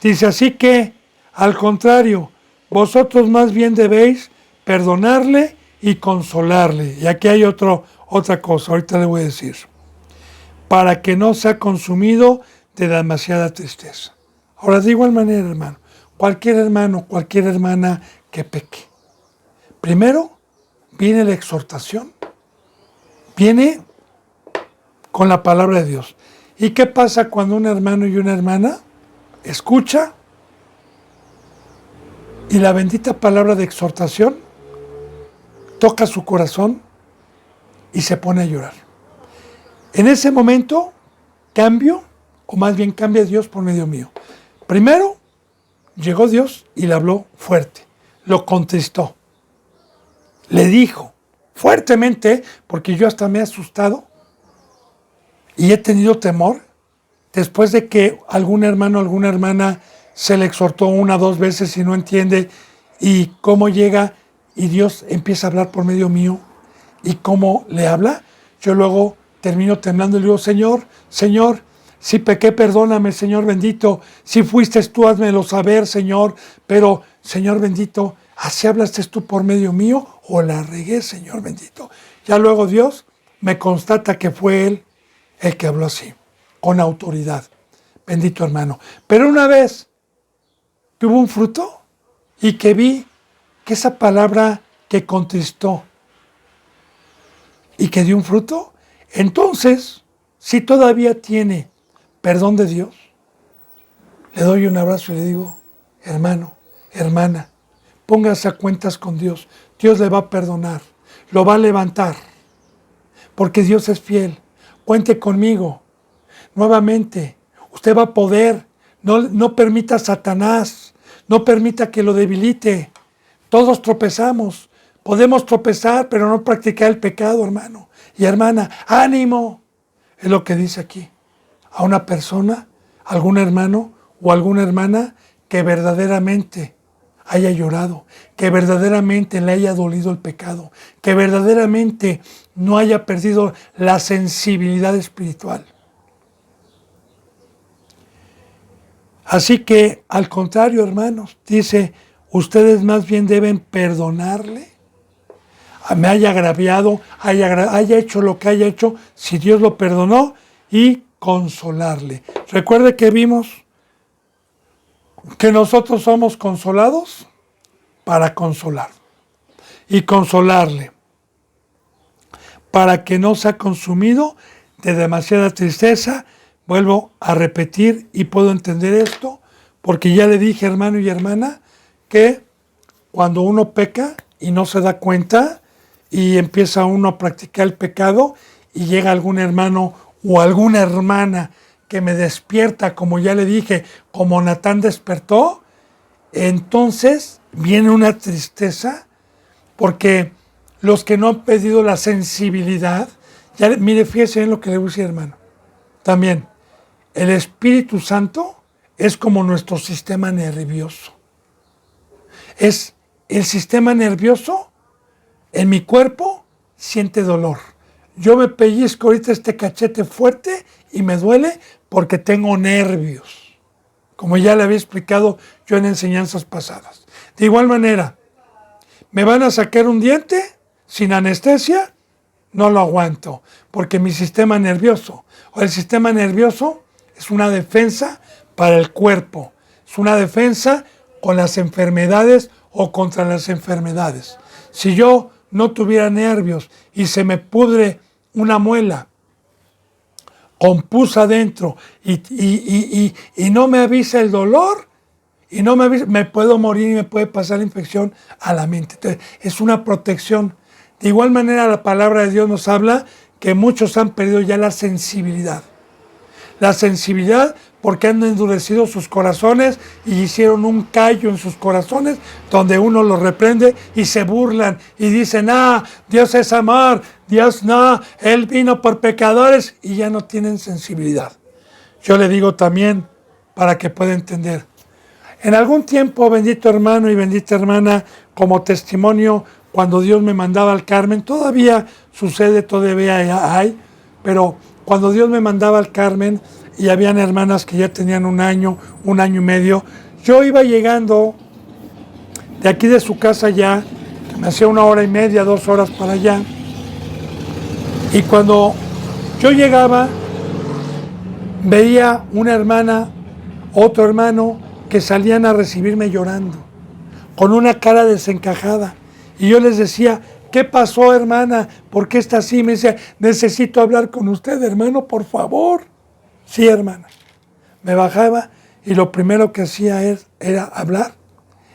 Dice, así que, al contrario, vosotros más bien debéis perdonarle y consolarle. Y aquí hay otra cosa, ahorita le voy a decir. Para que no sea consumido de demasiada tristeza. Ahora, de igual manera, hermano, cualquier hermana que peque. Primero, viene la exhortación. Viene con la palabra de Dios. ¿Y qué pasa cuando un hermano y una hermana escucha y la bendita palabra de exhortación toca su corazón y se pone a llorar? En ese momento, cambia Dios por medio mío. Primero, llegó Dios y le habló fuerte, lo contristó, le dijo fuertemente, porque yo hasta me he asustado y he tenido temor, después de que algún hermano, alguna hermana se le exhortó 1 o 2 veces y no entiende, y cómo llega y Dios empieza a hablar por medio mío, y cómo le habla, yo luego termino temblando y le digo, Señor, si pequé, perdóname, Señor bendito, si fuiste tú, házmelo saber, Señor, pero, Señor bendito, ¿así hablaste tú por medio mío o la regué, Señor bendito? Ya luego Dios me constata que fue Él el que habló así, con autoridad, bendito hermano. Pero una vez tuvo un fruto y que vi que esa palabra que contristó y que dio un fruto, entonces, si todavía tiene perdón de Dios, le doy un abrazo y le digo, hermano, hermana, póngase a cuentas con Dios. Dios le va a perdonar, lo va a levantar, porque Dios es fiel. Cuente conmigo. Nuevamente, usted va a poder. No permita a Satanás, no permita que lo debilite. Todos tropezamos. Podemos tropezar, pero no practicar el pecado, hermano y hermana. ¡Ánimo! Es lo que dice aquí. A una persona, algún hermano o alguna hermana que verdaderamente haya llorado, que verdaderamente le haya dolido el pecado, que verdaderamente no haya perdido la sensibilidad espiritual. Así que, al contrario, hermanos, dice, ustedes más bien deben perdonarle, me haya agraviado, haya hecho lo que haya hecho, si Dios lo perdonó, y consolarle. Recuerde que vimos que nosotros somos consolados para consolar y consolarle para que no sea consumido de demasiada tristeza. Vuelvo a repetir y puedo entender esto porque ya le dije, hermano y hermana, que cuando uno peca y no se da cuenta y empieza uno a practicar el pecado y llega algún hermano o alguna hermana que me despierta, como ya le dije, como Natán despertó, entonces viene una tristeza, porque los que no han pedido la sensibilidad, ya mire, fíjese en lo que le voy a decir, hermano. También, el Espíritu Santo es como nuestro sistema nervioso. Es el sistema nervioso en mi cuerpo, siente dolor. Yo me pellizco ahorita este cachete fuerte y me duele porque tengo nervios, como ya le había explicado yo en enseñanzas pasadas. De igual manera, ¿me van a sacar un diente sin anestesia? No lo aguanto, porque mi sistema nervioso, o el sistema nervioso es una defensa para el cuerpo, es una defensa con las enfermedades o contra las enfermedades. Si yo no tuviera nervios y se me pudre una muela con pus adentro y no me avisa el dolor, y no me puedo morir y me puede pasar la infección a la mente. Entonces, es una protección. De igual manera, la palabra de Dios nos habla que muchos han perdido ya la sensibilidad. la sensibilidad, porque han endurecido sus corazones y hicieron un callo en sus corazones donde uno los reprende y se burlan y dicen, Dios es amor, Dios no, Él vino por pecadores, y ya no tienen sensibilidad. Yo le digo también, para que pueda entender, en algún tiempo, bendito hermano y bendita hermana, como testimonio, cuando Dios me mandaba al Carmen, todavía sucede, todavía hay, pero cuando Dios me mandaba al Carmen y habían hermanas que ya tenían un año y medio, yo iba llegando de aquí de su casa ya, me hacía 1 hora y media, 2 horas para allá, y cuando yo llegaba, veía una hermana, otro hermano, que salían a recibirme llorando, con una cara desencajada. Y yo les decía, ¿qué pasó, hermana? ¿Por qué está así? Me decía, necesito hablar con usted, hermano, por favor. Sí, hermana. Me bajaba y lo primero que hacía era hablar.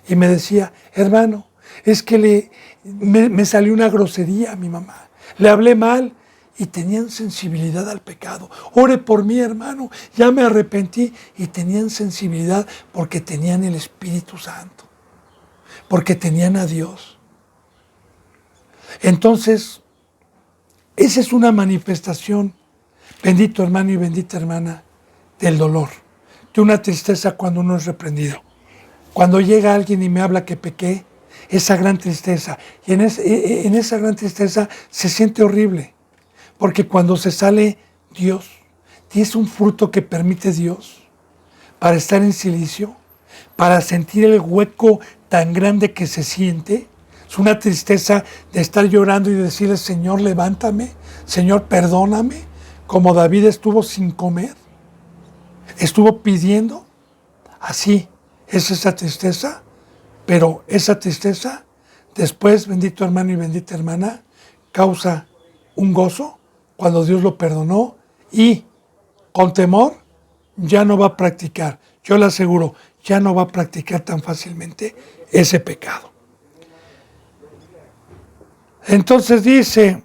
Y me decía, hermano, es que me salió una grosería a mi mamá. Le hablé mal. Y tenían sensibilidad al pecado. Ore por mí, hermano, ya me arrepentí. Y tenían sensibilidad porque tenían el Espíritu Santo, porque tenían a Dios. Entonces, esa es una manifestación, bendito hermano y bendita hermana, del dolor, de una tristeza cuando uno es reprendido. Cuando llega alguien y me habla que pequé, esa gran tristeza, y en esa gran tristeza se siente horrible. Porque cuando se sale Dios, y es un fruto que permite Dios para estar en silicio, para sentir el hueco tan grande que se siente. Es una tristeza de estar llorando y decirle, Señor, levántame, Señor, perdóname, como David estuvo sin comer, estuvo pidiendo. Así es esa tristeza, pero esa tristeza después, bendito hermano y bendita hermana, causa un gozo cuando Dios lo perdonó y con temor ya no va a practicar. Yo le aseguro, ya no va a practicar tan fácilmente ese pecado. Entonces dice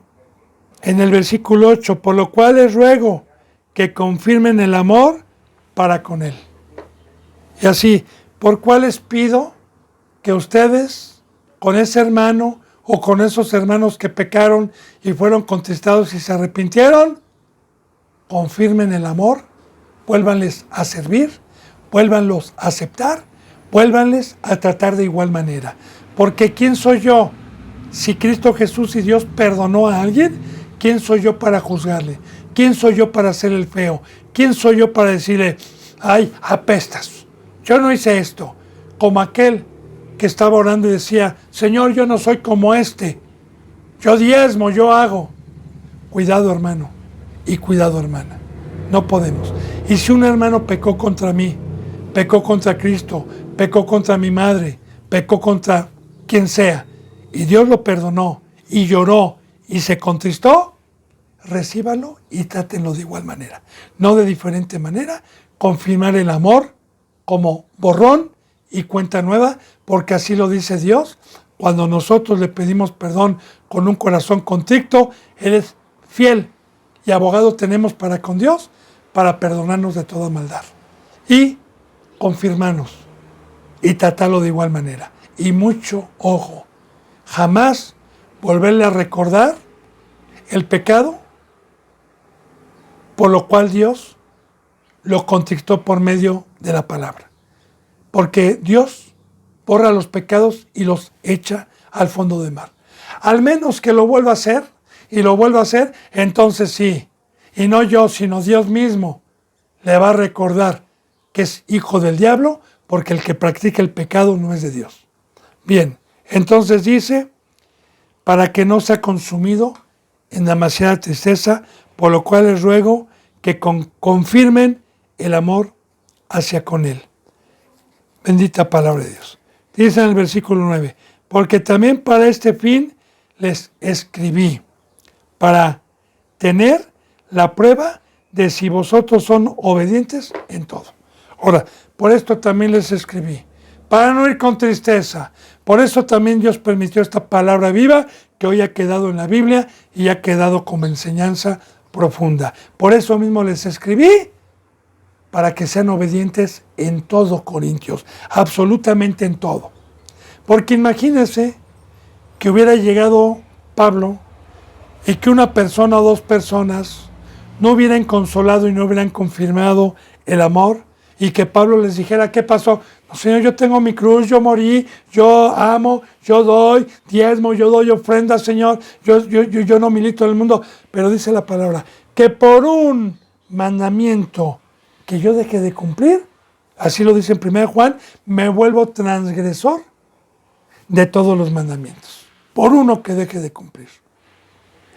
en el versículo 8, por lo cual les ruego que confirmen el amor para con Él. Y así, ¿por cuál les pido? Que ustedes con ese hermano o con esos hermanos que pecaron y fueron contristados y se arrepintieron, confirmen el amor, vuélvanles a servir, vuélvanlos a aceptar, vuélvanles a tratar de igual manera. Porque ¿quién soy yo? Si Cristo Jesús y Dios perdonó a alguien, ¿quién soy yo para juzgarle? ¿Quién soy yo para hacer el feo? ¿Quién soy yo para decirle, ay, apestas? Yo no hice esto. Como aquel que estaba orando y decía, Señor, yo no soy como este. Yo diezmo, yo hago. Cuidado, hermano, y cuidado, hermana. No podemos. Y si un hermano pecó contra mí, pecó contra Cristo, pecó contra mi madre, pecó contra quien sea, y Dios lo perdonó, y lloró, y se contristó, recíbalo y trátenlo de igual manera. No de diferente manera, confirmar el amor como borrón y cuenta nueva, porque así lo dice Dios. Cuando nosotros le pedimos perdón con un corazón contrito, Él es fiel y abogado tenemos para con Dios, para perdonarnos de toda maldad. Y confirmarnos y tratarlo de igual manera. Y mucho ojo, jamás volverle a recordar el pecado por lo cual Dios lo contristó por medio de la palabra. Porque Dios borra los pecados y los echa al fondo del mar. Al menos que lo vuelva a hacer, y lo vuelva a hacer, entonces sí. Y no yo, sino Dios mismo le va a recordar que es hijo del diablo, porque el que practica el pecado no es de Dios. Bien, entonces dice, para que no sea consumido en demasiada tristeza, por lo cual les ruego que confirmen el amor hacia con Él. Bendita palabra de Dios. Dice en el versículo 9, porque también para este fin les escribí, para tener la prueba de si vosotros son obedientes en todo. Ahora, por esto también les escribí, para no ir con tristeza. Por eso también Dios permitió esta palabra viva que hoy ha quedado en la Biblia y ha quedado como enseñanza profunda. Por eso mismo les escribí, para que sean obedientes en todo, Corintios, absolutamente en todo. Porque imagínense que hubiera llegado Pablo y que una persona o dos personas no hubieran consolado y no hubieran confirmado el amor, y que Pablo les dijera: ¿qué pasó? No, Señor, yo tengo mi cruz, yo morí, yo amo, yo doy diezmo, yo doy ofrenda, Señor, yo no milito en el mundo. Pero dice la palabra que por un mandamiento que yo deje de cumplir, así lo dice en 1 Juan, me vuelvo transgresor de todos los mandamientos, por uno que deje de cumplir.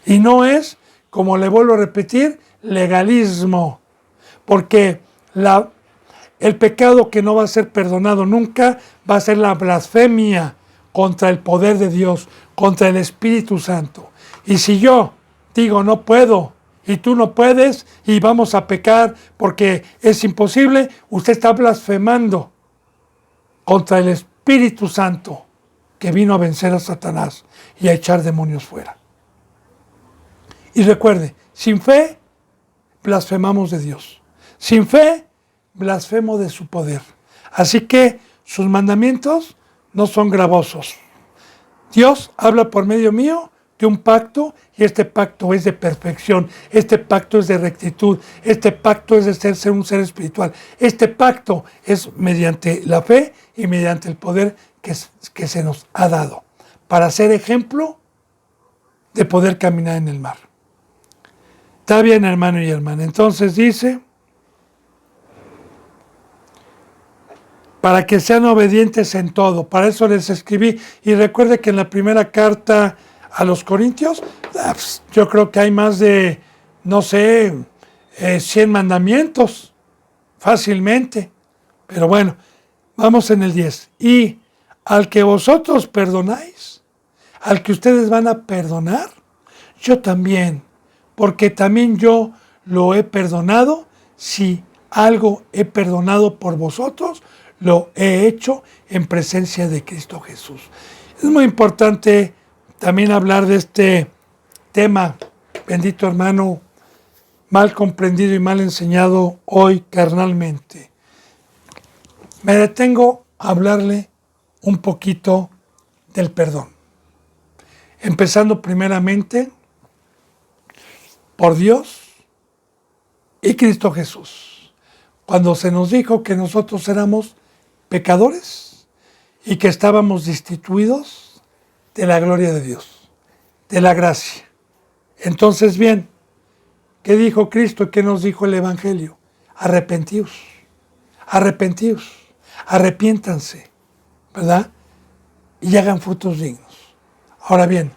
Y no es, como le vuelvo a repetir, legalismo, porque el pecado que no va a ser perdonado nunca va a ser la blasfemia contra el poder de Dios, contra el Espíritu Santo. Y si yo digo no puedo y tú no puedes y vamos a pecar porque es imposible, usted está blasfemando contra el Espíritu Santo que vino a vencer a Satanás y a echar demonios fuera. Y recuerde, sin fe blasfemamos de Dios. Sin fe blasfemo de su poder. Así que sus mandamientos no son gravosos. Dios habla por medio mío de un pacto, y este pacto es de perfección, este pacto es de rectitud, este pacto es de ser un ser espiritual. Este pacto es mediante la fe y mediante el poder que se nos ha dado para ser ejemplo de poder caminar en el mar. Está bien, hermano y hermana. Entonces dice: para que sean obedientes en todo. Para eso les escribí. Y recuerde que en la primera carta a los Corintios, yo creo que hay más de, 100 mandamientos, fácilmente. Pero bueno, vamos en el 10. Y al que vosotros perdonáis, al que ustedes van a perdonar, yo también, porque también yo lo he perdonado. Si algo he perdonado por vosotros, lo he hecho en presencia de Cristo Jesús. Es muy importante también hablar de este tema, bendito hermano, mal comprendido y mal enseñado hoy carnalmente. Me detengo a hablarle un poquito del perdón. Empezando primeramente por Dios y Cristo Jesús. Cuando se nos dijo que nosotros éramos pecadores y que estábamos destituidos de la gloria de Dios, de la gracia. Entonces, bien, ¿qué dijo Cristo? ¿Qué nos dijo el Evangelio? Arrepentíos, arrepentíos, arrepiéntanse, ¿verdad? Y hagan frutos dignos. Ahora bien,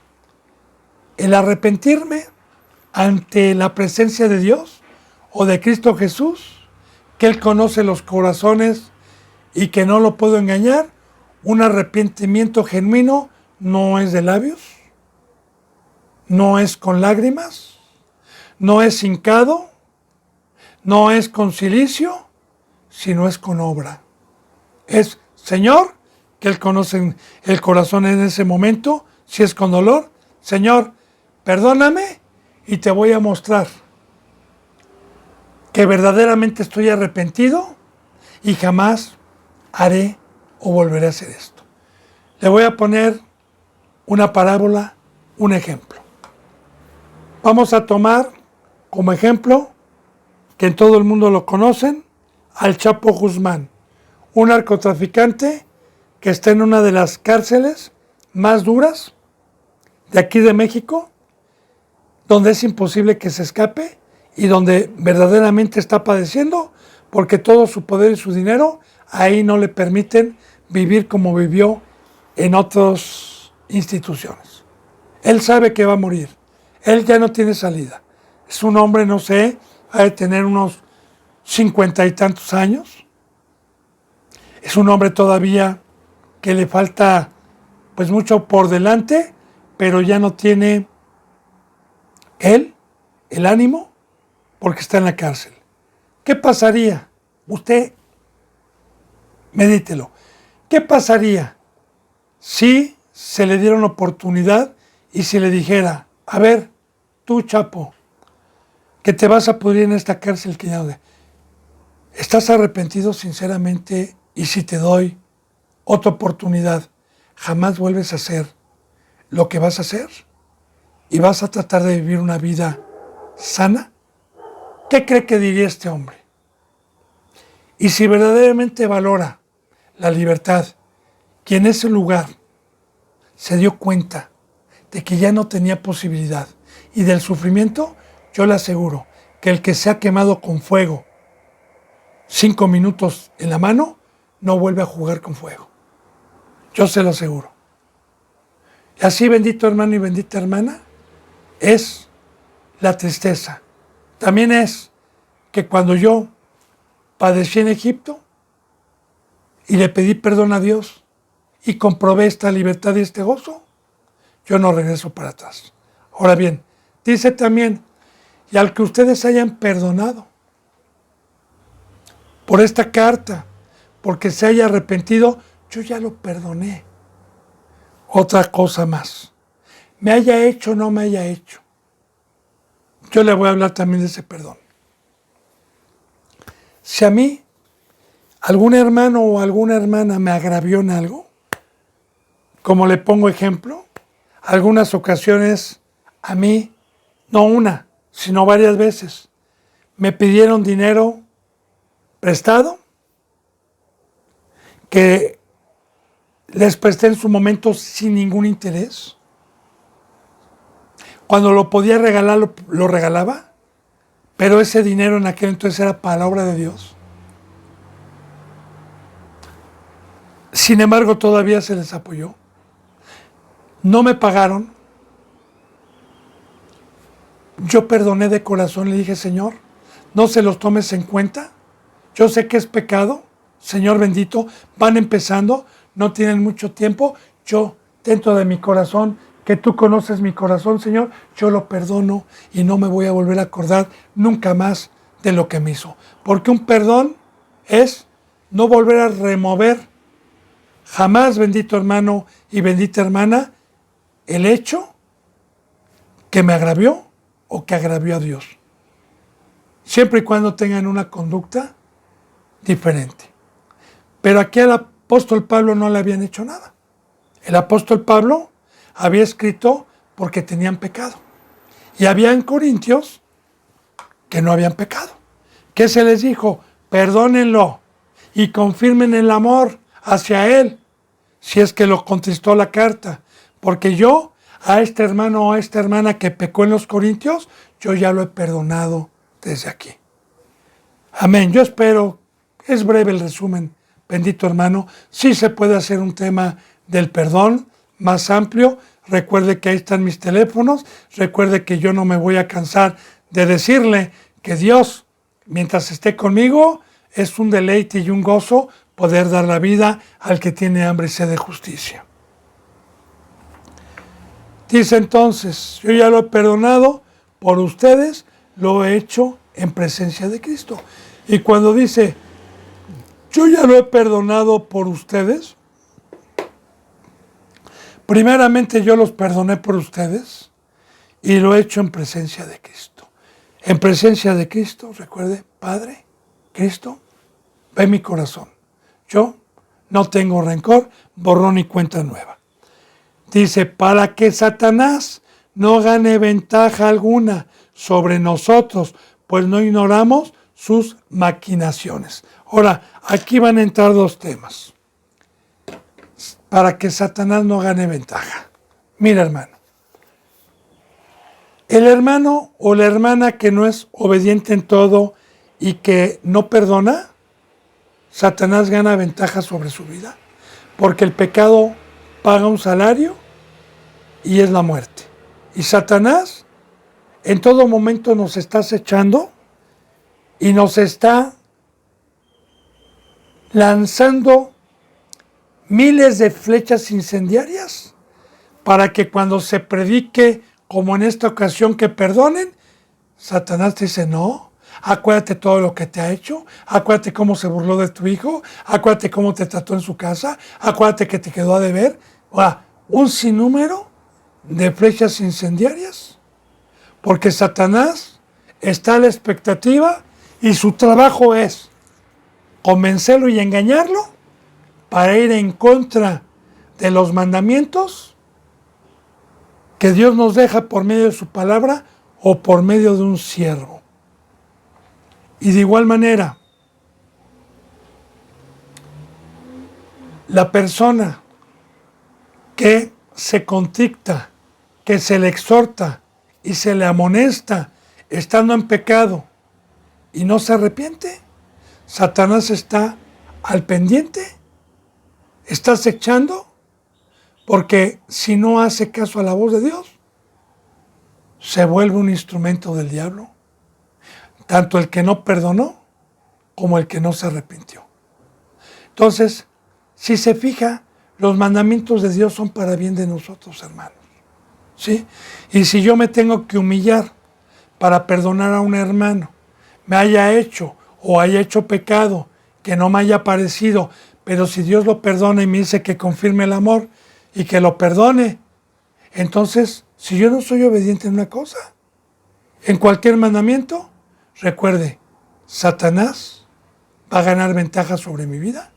el arrepentirme ante la presencia de Dios o de Cristo Jesús, que Él conoce los corazones y que no lo puedo engañar, un arrepentimiento genuino no es de labios, no es con lágrimas, no es hincado, no es con cilicio, sino es con obra. Es Señor, que Él conoce el corazón en ese momento, si es con dolor, Señor, perdóname y te voy a mostrar que verdaderamente estoy arrepentido y jamás haré o volveré a hacer esto. Le voy a poner una parábola, un ejemplo. Vamos a tomar como ejemplo, que en todo el mundo lo conocen, al Chapo Guzmán, un narcotraficante que está en una de las cárceles más duras de aquí de México, donde es imposible que se escape y donde verdaderamente está padeciendo, porque todo su poder y su dinero ahí no le permiten vivir como vivió en otras instituciones. Él sabe que va a morir. Él ya no tiene salida. Es un hombre, no sé, ha de tener unos 50 y tantos años. Es un hombre todavía que le falta pues mucho por delante, pero ya no tiene él el ánimo porque está en la cárcel. ¿Qué pasaría? Usted medítelo. ¿Qué pasaría si se le diera una oportunidad y si le dijera: a ver, tú Chapo, que te vas a pudrir en esta cárcel que ya no de... ¿Estás arrepentido sinceramente? Y si te doy otra oportunidad, ¿jamás vuelves a hacer lo que vas a hacer? ¿Y vas a tratar de vivir una vida sana? ¿Qué cree que diría este hombre? Y si verdaderamente valora la libertad, y en ese lugar se dio cuenta de que ya no tenía posibilidad y del sufrimiento, yo le aseguro que el que se ha quemado con fuego 5 minutos en la mano, no vuelve a jugar con fuego. Yo se lo aseguro. Y así, bendito hermano y bendita hermana, es la tristeza. También es que cuando yo padecí en Egipto y le pedí perdón a Dios y comprobé esta libertad y este gozo, yo no regreso para atrás. Ahora bien, dice también, y al que ustedes hayan perdonado por esta carta, porque se haya arrepentido, yo ya lo perdoné. Otra cosa más, me haya hecho o no me haya hecho, yo le voy a hablar también de ese perdón. Si a mí algún hermano o alguna hermana me agravió en algo, como le pongo ejemplo, algunas ocasiones a mí, no una, sino varias veces, me pidieron dinero prestado, que les presté en su momento sin ningún interés. Cuando lo podía regalar, lo regalaba, pero ese dinero en aquel entonces era para la obra de Dios. Sin embargo, todavía se les apoyó. No me pagaron. Yo perdoné de corazón, le dije, Señor, no se los tomes en cuenta. Yo sé que es pecado, Señor bendito, van empezando, no tienen mucho tiempo. Yo, dentro de mi corazón, que tú conoces mi corazón, Señor, yo lo perdono y no me voy a volver a acordar nunca más de lo que me hizo. Porque un perdón es no volver a remover jamás, bendito hermano y bendita hermana, el hecho que me agravió o que agravió a Dios. Siempre y cuando tengan una conducta diferente. Pero aquí al apóstol Pablo no le habían hecho nada. El apóstol Pablo había escrito porque tenían pecado. Y había en Corintios que no habían pecado. ¿Qué se les dijo? Perdónenlo y confirmen el amor hacia él, si es que lo contristó la carta. Porque yo, a este hermano o a esta hermana que pecó en los Corintios, yo ya lo he perdonado desde aquí. Amén. Yo espero, es breve el resumen, bendito hermano, sí se puede hacer un tema del perdón más amplio. Recuerde que ahí están mis teléfonos, recuerde que yo no me voy a cansar de decirle que Dios, mientras esté conmigo, es un deleite y un gozo poder dar la vida al que tiene hambre y sed de justicia. Dice entonces, yo ya lo he perdonado por ustedes, lo he hecho en presencia de Cristo. Y cuando dice, yo ya lo he perdonado por ustedes, primeramente yo los perdoné por ustedes y lo he hecho en presencia de Cristo. En presencia de Cristo, recuerde, Padre, Cristo, ve mi corazón. Yo no tengo rencor, borrón y cuenta nueva. Dice, para que Satanás no gane ventaja alguna sobre nosotros, pues no ignoramos sus maquinaciones. Ahora, aquí van a entrar dos temas. Para que Satanás no gane ventaja. Mira, hermano. El hermano o la hermana que no es obediente en todo y que no perdona, Satanás gana ventaja sobre su vida. Porque el pecado paga un salario y es la muerte. Y Satanás en todo momento nos está acechando y nos está lanzando miles de flechas incendiarias para que cuando se predique, como en esta ocasión, que perdonen, Satanás dice, no, acuérdate todo lo que te ha hecho, acuérdate cómo se burló de tu hijo, acuérdate cómo te trató en su casa, acuérdate que te quedó a deber. Un sinnúmero de flechas incendiarias, porque Satanás está a la expectativa y su trabajo es convencerlo y engañarlo para ir en contra de los mandamientos que Dios nos deja por medio de su palabra o por medio de un siervo. Y de igual manera, la persona que se contricta, que se le exhorta y se le amonesta estando en pecado y no se arrepiente, Satanás está al pendiente, está acechando, porque si no hace caso a la voz de Dios, se vuelve un instrumento del diablo, tanto el que no perdonó como el que no se arrepintió. Entonces, si se fija, los mandamientos de Dios son para bien de nosotros, hermanos. ¿Sí? Y si yo me tengo que humillar para perdonar a un hermano, me haya hecho o haya hecho pecado, que no me haya parecido, pero si Dios lo perdona y me dice que confirme el amor y que lo perdone, entonces, si yo no soy obediente en una cosa, en cualquier mandamiento, recuerde, Satanás va a ganar ventaja sobre mi vida.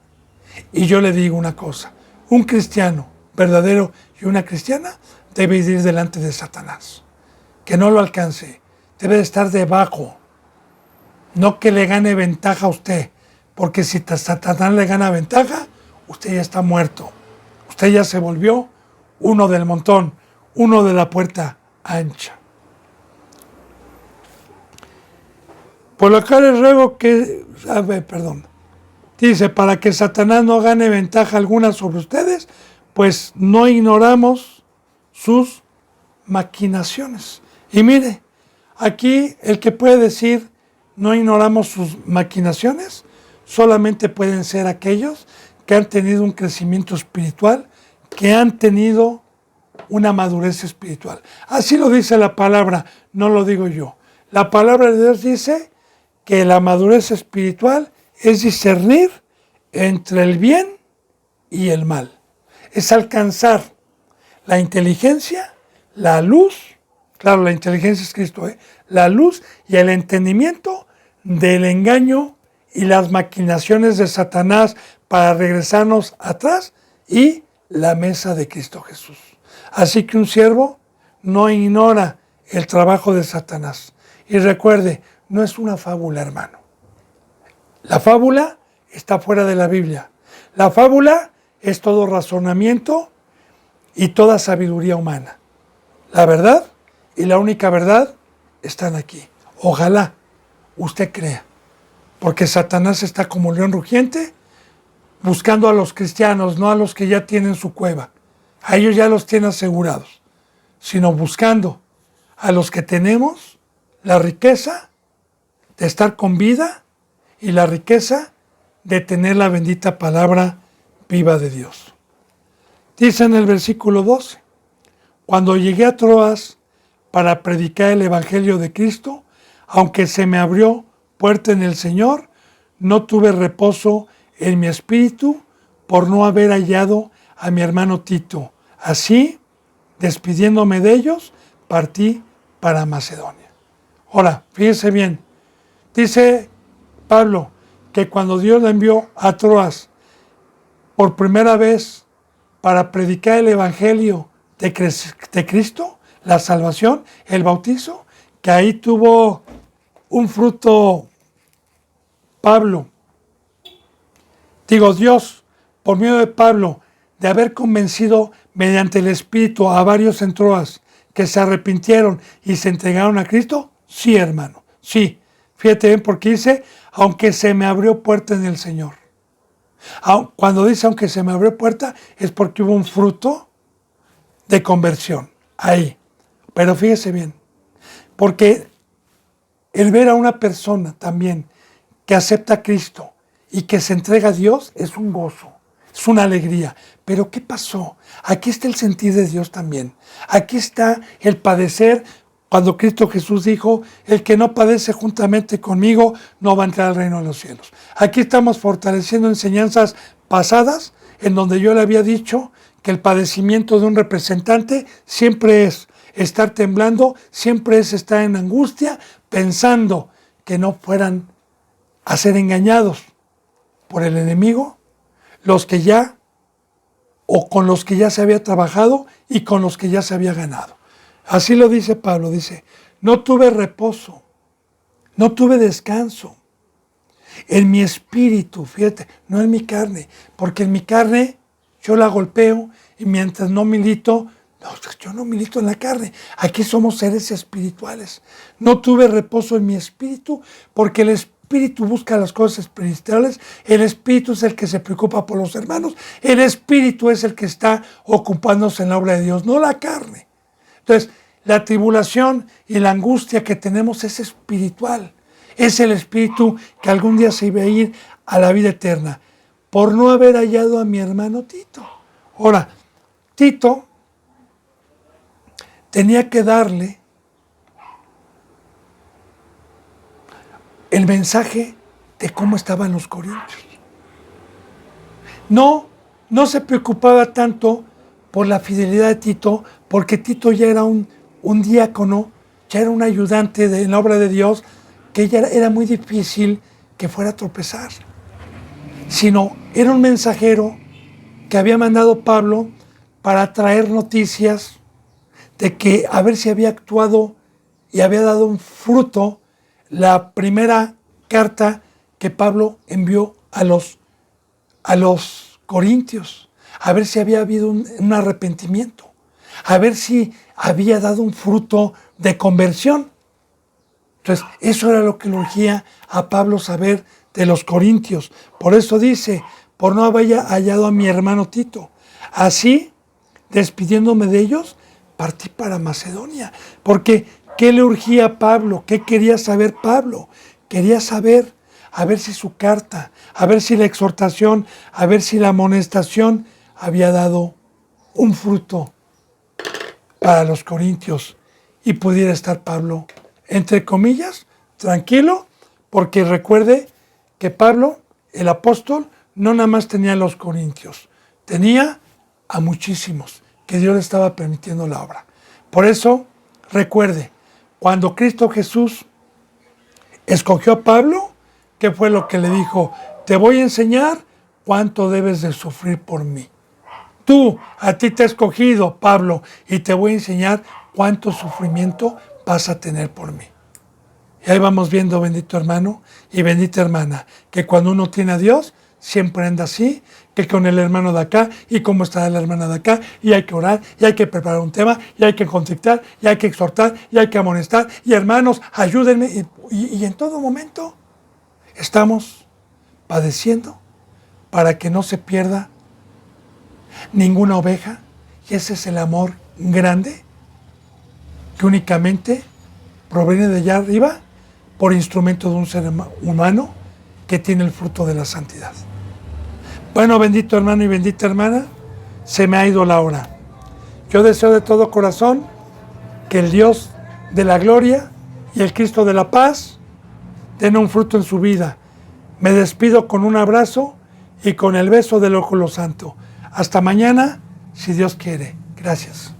Y yo le digo una cosa, un cristiano verdadero y una cristiana debe ir delante de Satanás, que no lo alcance, debe de estar debajo, no que le gane ventaja a usted, porque si Satanás le gana ventaja, usted ya está muerto, usted ya se volvió uno del montón, uno de la puerta ancha. Por lo que les ruego que, dice, para que Satanás no gane ventaja alguna sobre ustedes, pues no ignoramos sus maquinaciones. Y mire, aquí el que puede decir no ignoramos sus maquinaciones, solamente pueden ser aquellos que han tenido un crecimiento espiritual, que han tenido una madurez espiritual. Así lo dice la palabra, no lo digo yo. La palabra de Dios dice que la madurez espiritual es discernir entre el bien y el mal. Es alcanzar la inteligencia, la luz, claro, la inteligencia es Cristo, la luz y el entendimiento del engaño y las maquinaciones de Satanás para regresarnos atrás y la mesa de Cristo Jesús. Así que un siervo no ignora el trabajo de Satanás. Y recuerde, no es una fábula, hermano. La fábula está fuera de la Biblia. La fábula es todo razonamiento y toda sabiduría humana. La verdad y la única verdad están aquí. Ojalá usted crea, porque Satanás está como león rugiente buscando a los cristianos, no a los que ya tienen su cueva. A ellos ya los tiene asegurados, sino buscando a los que tenemos la riqueza de estar con vida y la riqueza de tener la bendita palabra viva de Dios. Dice en el versículo 12, cuando llegué a Troas para predicar el Evangelio de Cristo, aunque se me abrió puerta en el Señor, no tuve reposo en mi espíritu por no haber hallado a mi hermano Tito. Así, despidiéndome de ellos, partí para Macedonia. Ahora, fíjense bien, dice Pablo que cuando Dios le envió a Troas por primera vez para predicar el Evangelio de Cristo, la salvación, el bautizo, que ahí tuvo un fruto Dios, por medio de Pablo, de haber convencido mediante el Espíritu a varios en Troas que se arrepintieron y se entregaron a Cristo. Sí, hermano, sí. Fíjate bien porque dice, aunque se me abrió puerta en el Señor. Cuando dice aunque se me abrió puerta, es porque hubo un fruto de conversión ahí. Pero fíjese bien, porque el ver a una persona también que acepta a Cristo y que se entrega a Dios es un gozo, es una alegría. Pero ¿qué pasó? Aquí está el sentir de Dios también. Aquí está el padecer. Cuando Cristo Jesús dijo, el que no padece juntamente conmigo no va a entrar al reino de los cielos. Aquí estamos fortaleciendo enseñanzas pasadas en donde yo le había dicho que el padecimiento de un representante siempre es estar temblando, siempre es estar en angustia, pensando que no fueran a ser engañados. por el enemigo, los que ya, o con los que ya se había trabajado y con los que ya se había ganado. Así lo dice Pablo, dice, no tuve reposo, no tuve descanso en mi espíritu, fíjate, no en mi carne, porque en mi carne yo la golpeo y mientras no milito, no, yo no milito en la carne, aquí somos seres espirituales. No tuve reposo en mi espíritu porque el espíritu busca las cosas espirituales, el espíritu es el que se preocupa por los hermanos, el espíritu es el que está ocupándose en la obra de Dios, no la carne. Entonces, la tribulación y la angustia que tenemos es espiritual. Es el espíritu que algún día se iba a ir a la vida eterna por no haber hallado a mi hermano Tito. Ahora, Tito tenía que darle el mensaje de cómo estaban los corintios. No se preocupaba tanto por la fidelidad de Tito, porque Tito ya era un diácono, ya era un ayudante en la obra de Dios, que ya era muy difícil que fuera a tropezar. Sino era un mensajero que había mandado Pablo para traer noticias de que a ver si había actuado y había dado un fruto la primera carta que Pablo envió a los corintios, a ver si había habido un arrepentimiento, a ver si había dado un fruto de conversión. Entonces, eso era lo que le urgía a Pablo saber de los corintios. Por eso dice, por no haber hallado a mi hermano Tito. Así, despidiéndome de ellos, partí para Macedonia. Porque, ¿qué le urgía a Pablo? ¿Qué quería saber Pablo? Quería saber, a ver si su carta, a ver si la exhortación, a ver si la amonestación había dado un fruto para los corintios y pudiera estar Pablo, entre comillas, tranquilo, porque recuerde que Pablo, el apóstol, no nada más tenía a los corintios, tenía a muchísimos que Dios le estaba permitiendo la obra. Por eso, recuerde, cuando Cristo Jesús escogió a Pablo, ¿qué fue lo que le dijo? Te voy a enseñar cuánto debes de sufrir por mí. A ti te he escogido, Pablo, y te voy a enseñar cuánto sufrimiento vas a tener por mí. Y ahí vamos viendo, bendito hermano y bendita hermana, que cuando uno tiene a Dios, siempre anda así, que con el hermano de acá, y cómo está la hermana de acá, y hay que orar, y hay que preparar un tema, y hay que conflictar, y hay que exhortar, y hay que amonestar, y hermanos, ayúdenme, y en todo momento estamos padeciendo para que no se pierda ninguna oveja, y ese es el amor grande que únicamente proviene de allá arriba por instrumento de un ser humano que tiene el fruto de la santidad. Bueno, bendito hermano y bendita hermana, se me ha ido la hora. Yo deseo de todo corazón que el Dios de la gloria y el Cristo de la paz den un fruto en su vida. Me despido con un abrazo y con el beso del óculo santo. Hasta mañana, si Dios quiere. Gracias.